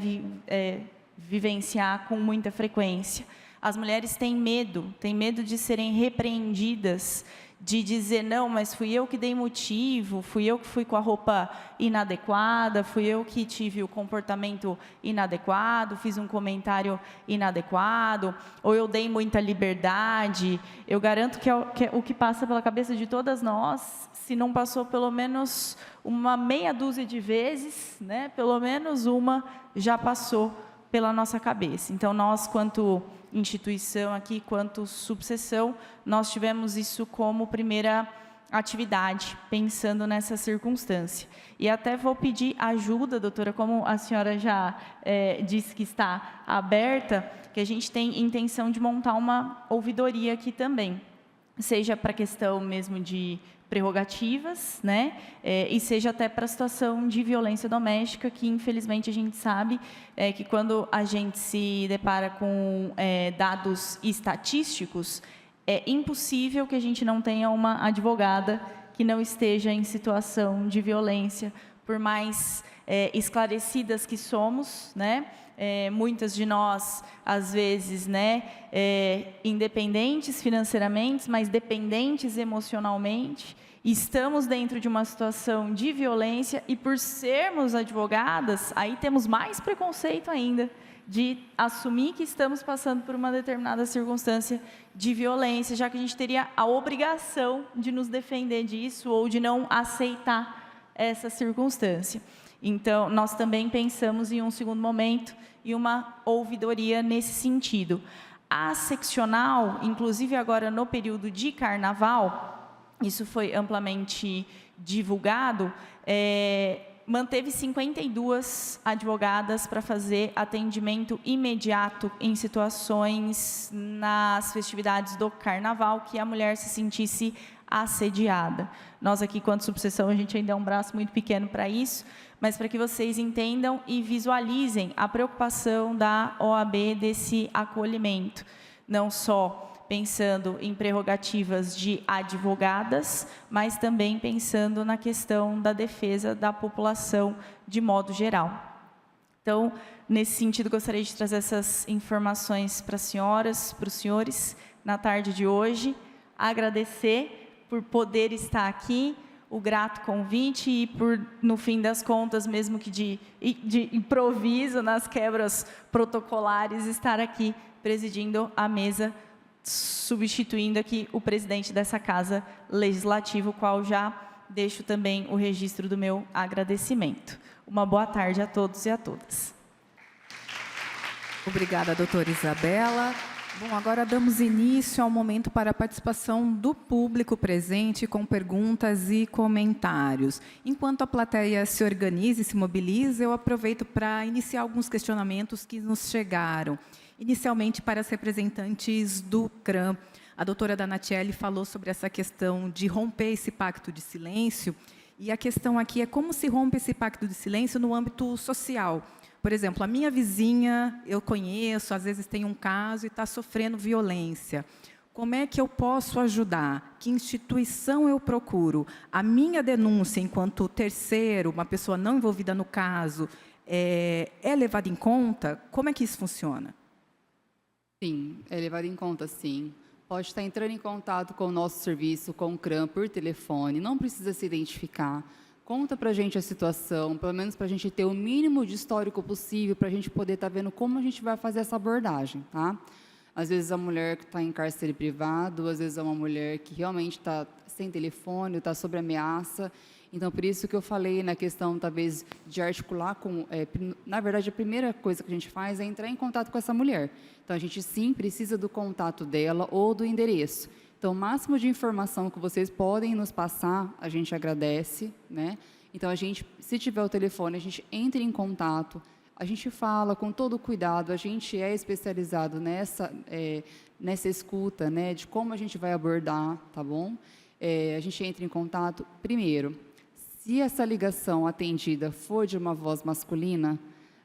vivenciar com muita frequência. As mulheres têm medo de serem repreendidas, de dizer, não, mas fui eu que dei motivo, fui eu que fui com a roupa inadequada, fui eu que tive o comportamento inadequado, fiz um comentário inadequado, ou eu dei muita liberdade. Eu garanto que o que passa pela cabeça de todas nós, se não passou pelo menos uma meia dúzia de vezes, né, pelo menos uma já passou pela nossa cabeça. Então, nós, quanto instituição aqui, quanto subseção, nós tivemos isso como primeira atividade, pensando nessa circunstância. E até vou pedir ajuda, doutora, como a senhora já disse que está aberta, que a gente tem intenção de montar uma ouvidoria aqui também, seja para a questão mesmo de prerrogativas, né? E seja até para a situação de violência doméstica, que infelizmente a gente sabe que quando a gente se depara com dados estatísticos, é impossível que a gente não tenha uma advogada que não esteja em situação de violência, por mais esclarecidas que somos, né? Muitas de nós, às vezes, né, independentes financeiramente, mas dependentes emocionalmente, estamos dentro de uma situação de violência e, por sermos advogadas, aí temos mais preconceito ainda de assumir que estamos passando por uma determinada circunstância de violência, já que a gente teria a obrigação de nos defender disso ou de não aceitar essa circunstância. Então, nós também pensamos em um segundo momento e uma ouvidoria nesse sentido. A seccional, inclusive agora no período de carnaval, isso foi amplamente divulgado, manteve 52 advogadas para fazer atendimento imediato em situações nas festividades do carnaval que a mulher se sentisse assediada. Nós aqui, quanto subseção, a gente ainda é um braço muito pequeno para isso, mas para que vocês entendam e visualizem a preocupação da OAB desse acolhimento, não só pensando em prerrogativas de advogadas, mas também pensando na questão da defesa da população de modo geral. Então, nesse sentido, gostaria de trazer essas informações para as senhoras, para os senhores, na tarde de hoje, agradecer por poder estar aqui, o grato convite e por, no fim das contas, mesmo que de improviso, nas quebras protocolares, estar aqui presidindo a mesa, substituindo aqui o presidente dessa Casa Legislativa, o qual já deixo também o registro do meu agradecimento. Uma boa tarde a todos e a todas. Obrigada, doutora Isabela. Bom, agora damos início ao momento para a participação do público presente com perguntas e comentários. Enquanto a plateia se organiza e se mobiliza, eu aproveito para iniciar alguns questionamentos que nos chegaram. Inicialmente, para as representantes do CRAM. A doutora Danatielli falou sobre essa questão de romper esse pacto de silêncio, e a questão aqui é como se rompe esse pacto de silêncio no âmbito social. Por exemplo, a minha vizinha, eu conheço, às vezes tem um caso e está sofrendo violência. Como é que eu posso ajudar? Que instituição eu procuro? A minha denúncia, enquanto terceiro, uma pessoa não envolvida no caso, é levada em conta? Como é que isso funciona? Sim, é levado em conta, sim. Pode estar entrando em contato com o nosso serviço, com o CRAM, por telefone, não precisa se identificar. Conta para a gente a situação, pelo menos para a gente ter o mínimo de histórico possível, para a gente poder estar vendo como a gente vai fazer essa abordagem, tá? Às vezes a mulher que está em cárcere privado, às vezes é uma mulher que realmente está sem telefone, está sob ameaça. Então, por isso que eu falei na questão, talvez, de articular com... na verdade, a primeira coisa que a gente faz é entrar em contato com essa mulher. Então, a gente, sim, precisa do contato dela ou do endereço. Então, o máximo de informação que vocês podem nos passar, a gente agradece, né? Então, a gente, se tiver o telefone, a gente entra em contato, a gente fala com todo o cuidado, a gente é especializado nessa escuta, né? De como a gente vai abordar, tá bom? A gente entra em contato, primeiro, Se essa ligação atendida for de uma voz masculina,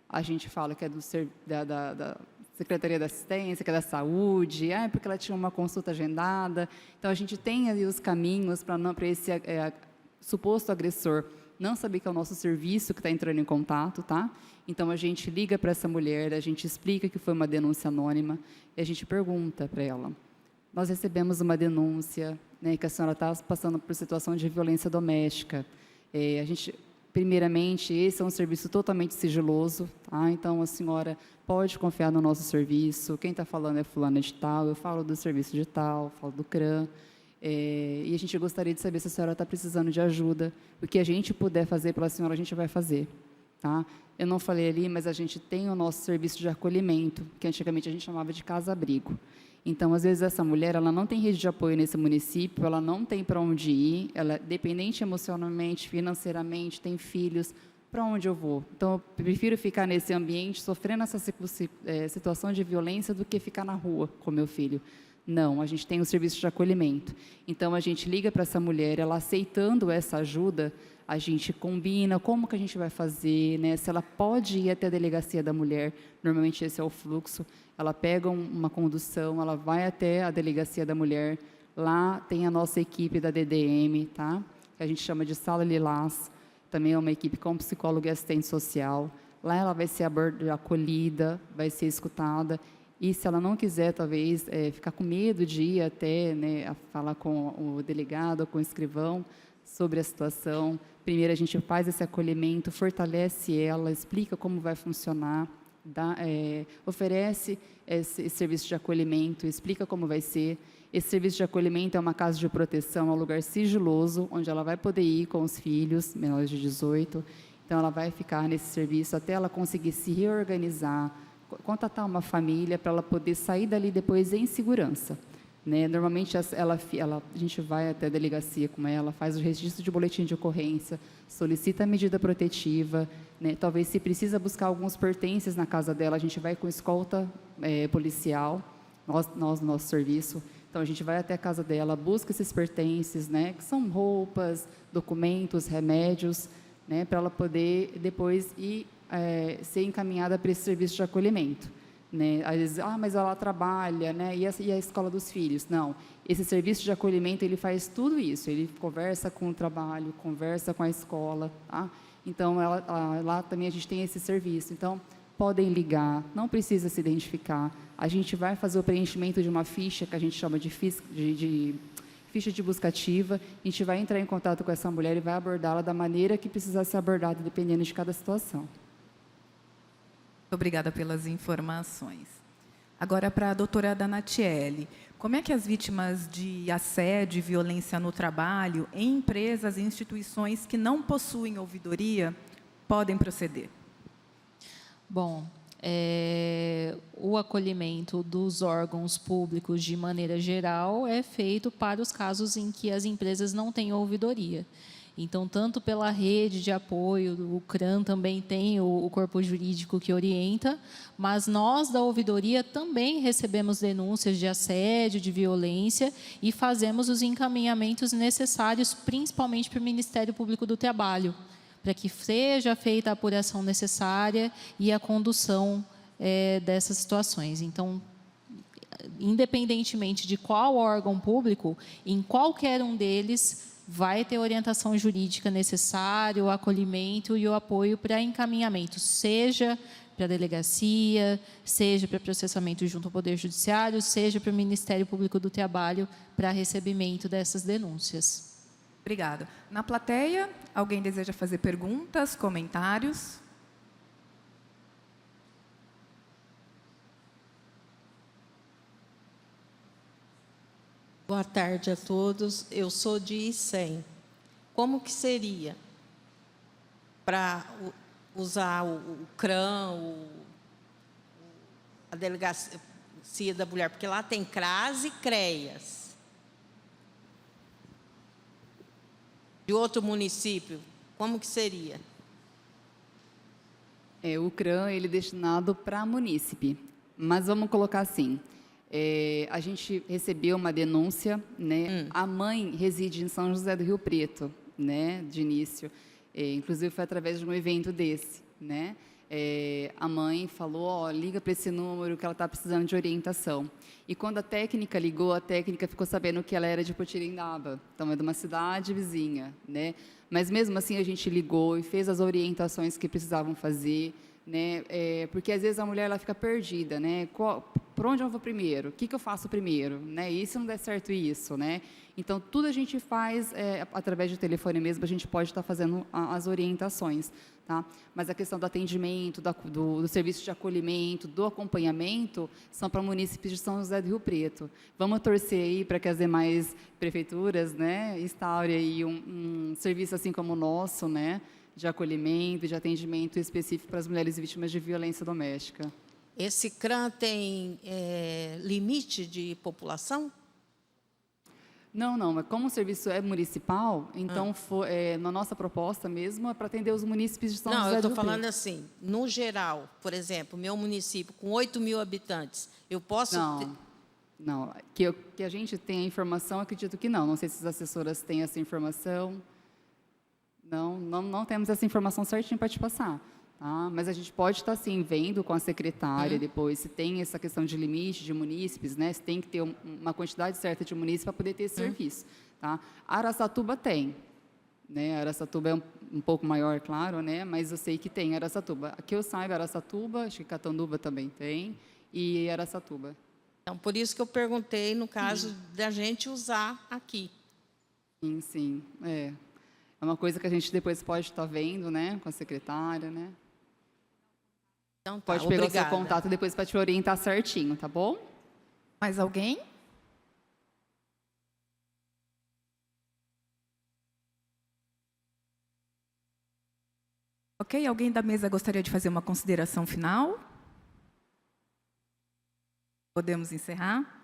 a gente fala que é da Secretaria da Assistência, que é da Saúde, porque ela tinha uma consulta agendada. Então, a gente tem ali os caminhos para esse suposto agressor não saber que é o nosso serviço que está entrando em contato, tá? Então, a gente liga para essa mulher, a gente explica que foi uma denúncia anônima e a gente pergunta para ela: nós recebemos uma denúncia, né, que a senhora está passando por situação de violência doméstica. Primeiramente, esse é um serviço totalmente sigiloso, tá? Então, a senhora pode confiar no nosso serviço. Quem está falando é fulana de tal, eu falo do serviço de tal, falo do CRAM. E a gente gostaria de saber se a senhora está precisando de ajuda. O que a gente puder fazer pela senhora, a gente vai fazer. Tá? Eu não falei ali, mas a gente tem o nosso serviço de acolhimento, que antigamente a gente chamava de casa-abrigo. Então, às vezes, essa mulher ela não tem rede de apoio nesse município, ela não tem para onde ir, ela é dependente emocionalmente, financeiramente, tem filhos. Para onde eu vou? Então, eu prefiro ficar nesse ambiente, sofrendo essa situação de violência, do que ficar na rua com meu filho. Não, a gente tem o serviço de acolhimento. Então, a gente liga para essa mulher, ela aceitando essa ajuda, a gente combina como que a gente vai fazer, né? Se ela pode ir até a delegacia da mulher, normalmente esse é o fluxo, ela pega uma condução, ela vai até a delegacia da mulher, lá tem a nossa equipe da DDM, tá? Que a gente chama de Sala Lilás, também é uma equipe com psicólogo e assistente social. Lá ela vai ser acolhida, vai ser escutada. E se ela não quiser, talvez, ficar com medo de ir até, né, a falar com o delegado ou com o escrivão sobre a situação, primeiro a gente faz esse acolhimento, fortalece ela, explica como vai funcionar, oferece esse serviço de acolhimento, explica como vai ser. Esse serviço de acolhimento é uma casa de proteção, é um lugar sigiloso, onde ela vai poder ir com os filhos menores de 18. Então, ela vai ficar nesse serviço até ela conseguir se reorganizar, contatar uma família para ela poder sair dali depois em segurança. Né? Normalmente, a gente vai até a delegacia com ela, faz o registro de boletim de ocorrência, solicita a medida protetiva, né? Talvez, se precisa buscar alguns pertences na casa dela, a gente vai com escolta policial, nós no nosso serviço. Então, a gente vai até a casa dela, busca esses pertences, né? Que são roupas, documentos, remédios, né? Para ela poder depois ir ser encaminhada para esse serviço de acolhimento. Né? Às vezes, mas ela trabalha, né? E a escola dos filhos? Não, esse serviço de acolhimento, ele faz tudo isso, ele conversa com o trabalho, conversa com a escola, tá? Então, lá também a gente tem esse serviço. Então, podem ligar, não precisa se identificar, a gente vai fazer o preenchimento de uma ficha, que a gente chama de ficha de busca ativa, a gente vai entrar em contato com essa mulher e vai abordá-la da maneira que precisar ser abordada, dependendo de cada situação. Obrigada pelas informações. Agora, para a doutora Danatiele, como é que as vítimas de assédio e violência no trabalho, em empresas e instituições que não possuem ouvidoria, podem proceder? Bom, o acolhimento dos órgãos públicos, de maneira geral, é feito para os casos em que as empresas não têm ouvidoria. Então, tanto pela rede de apoio, o CRAM também tem o corpo jurídico que orienta, mas nós, da ouvidoria, também recebemos denúncias de assédio, de violência, e fazemos os encaminhamentos necessários, principalmente para o Ministério Público do Trabalho, para que seja feita a apuração necessária e a condução dessas situações. Então, independentemente de qual órgão público, em qualquer um deles, vai ter orientação jurídica necessária, o acolhimento e o apoio para encaminhamento, seja para a delegacia, seja para processamento junto ao Poder Judiciário, seja para o Ministério Público do Trabalho, para recebimento dessas denúncias. Obrigada. Na plateia, alguém deseja fazer perguntas, comentários? Boa tarde a todos. Eu sou de Icém. Como que seria para usar o CRAM, a delegacia da mulher? Porque lá tem CRAS e CREAS. De outro município, como que seria? O CRAM, ele é destinado para munícipe, mas vamos colocar assim. A gente recebeu uma denúncia, né? A mãe reside em São José do Rio Preto, né? De início. Inclusive, foi através de um evento desse, né? A mãe falou, ó, liga para esse número que ela está precisando de orientação. E quando a técnica ligou, a técnica ficou sabendo que ela era de Potirindaba, então é de uma cidade vizinha, né? Mas mesmo assim a gente ligou e fez as orientações que precisavam fazer, né? Porque às vezes a mulher ela fica perdida, né? Por onde eu vou primeiro? O que eu faço primeiro? Né? E se não der certo isso, né? Então tudo a gente faz através de telefone mesmo, a gente pode estar fazendo as orientações, tá? Mas a questão do atendimento, do serviço de acolhimento, do acompanhamento, são para munícipes de São José do Rio Preto. Vamos torcer aí para que as demais prefeituras, né, instaurem aí um serviço assim como o nosso, né, de acolhimento, de atendimento específico para as mulheres vítimas de violência doméstica. Esse CRAM tem limite de população? Não, não. Mas como o serviço é municipal, então na nossa proposta mesmo é para atender os munícipes de São José do Rio Preto. Não, eu estou falando assim, no geral, por exemplo, meu município com 8.000 habitantes, eu posso... Não, que a gente tem a informação, acredito que não. Não sei se as assessoras têm essa informação. Não temos essa informação certinha para te passar. Tá? Mas a gente pode estar, sim, vendo com a secretária depois se tem essa questão de limite de munícipes, né? Se tem que ter uma quantidade certa de munícipes para poder ter esse serviço. Tá? Araçatuba tem. Né? Araçatuba é um pouco maior, claro, né? Mas eu sei que tem Araçatuba. Aqui eu saiba, Araçatuba, acho que Catanduva também tem, e Araçatuba. Então, por isso que eu perguntei, no caso da gente usar aqui. Sim, sim. É uma coisa que a gente depois pode estar vendo, né? Com a secretária, né? Então, tá, pode pegar o seu contato depois para te orientar certinho, tá bom? Mais alguém? Ok, alguém da mesa gostaria de fazer uma consideração final? Podemos encerrar?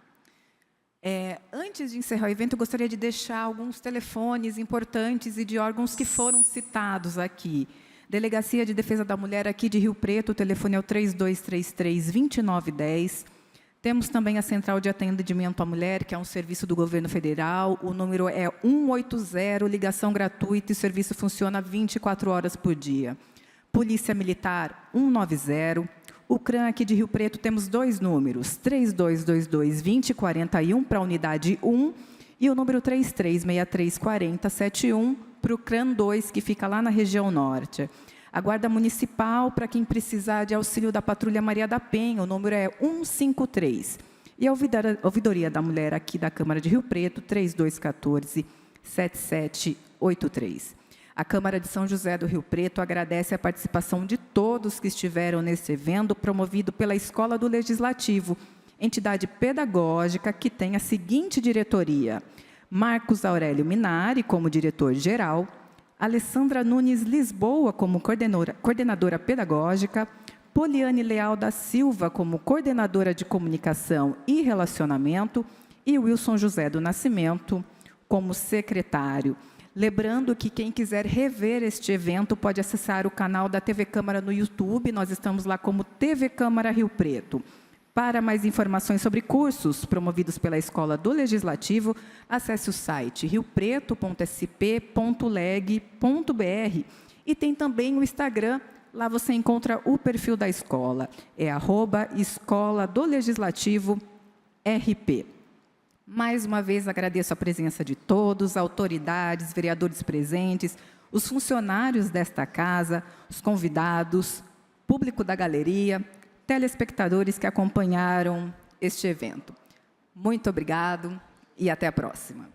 Antes de encerrar o evento, eu gostaria de deixar alguns telefones importantes e de órgãos que foram citados aqui. Delegacia de Defesa da Mulher aqui de Rio Preto, o telefone é o 3233-2910. Temos também a Central de Atendimento à Mulher, que é um serviço do governo federal. O número é 180, ligação gratuita e o serviço funciona 24 horas por dia. Polícia Militar 190. O CRAM aqui de Rio Preto temos 2 números, 3222-2041 para a unidade 1 e o número 33634071 para o CRAM 2, que fica lá na região norte. A Guarda Municipal, para quem precisar de auxílio da Patrulha Maria da Penha, o número é 153. E a Ouvidoria da Mulher aqui da Câmara de Rio Preto, 3214-7783. A Câmara de São José do Rio Preto agradece a participação de todos que estiveram nesse evento promovido pela Escola do Legislativo, entidade pedagógica que tem a seguinte diretoria: Marcos Aurélio Minari como diretor-geral, Alessandra Nunes Lisboa como coordenadora pedagógica, Poliane Leal da Silva como coordenadora de comunicação e relacionamento e Wilson José do Nascimento como secretário. Lembrando que quem quiser rever este evento pode acessar o canal da TV Câmara no YouTube, nós estamos lá como TV Câmara Rio Preto. Para mais informações sobre cursos promovidos pela Escola do Legislativo, acesse o site riopreto.sp.leg.br e tem também o Instagram, lá você encontra o perfil da escola, é @Escola do Legislativo RP. Mais uma vez, agradeço a presença de todos, autoridades, vereadores presentes, os funcionários desta casa, os convidados, público da galeria, telespectadores que acompanharam este evento. Muito obrigado e até a próxima.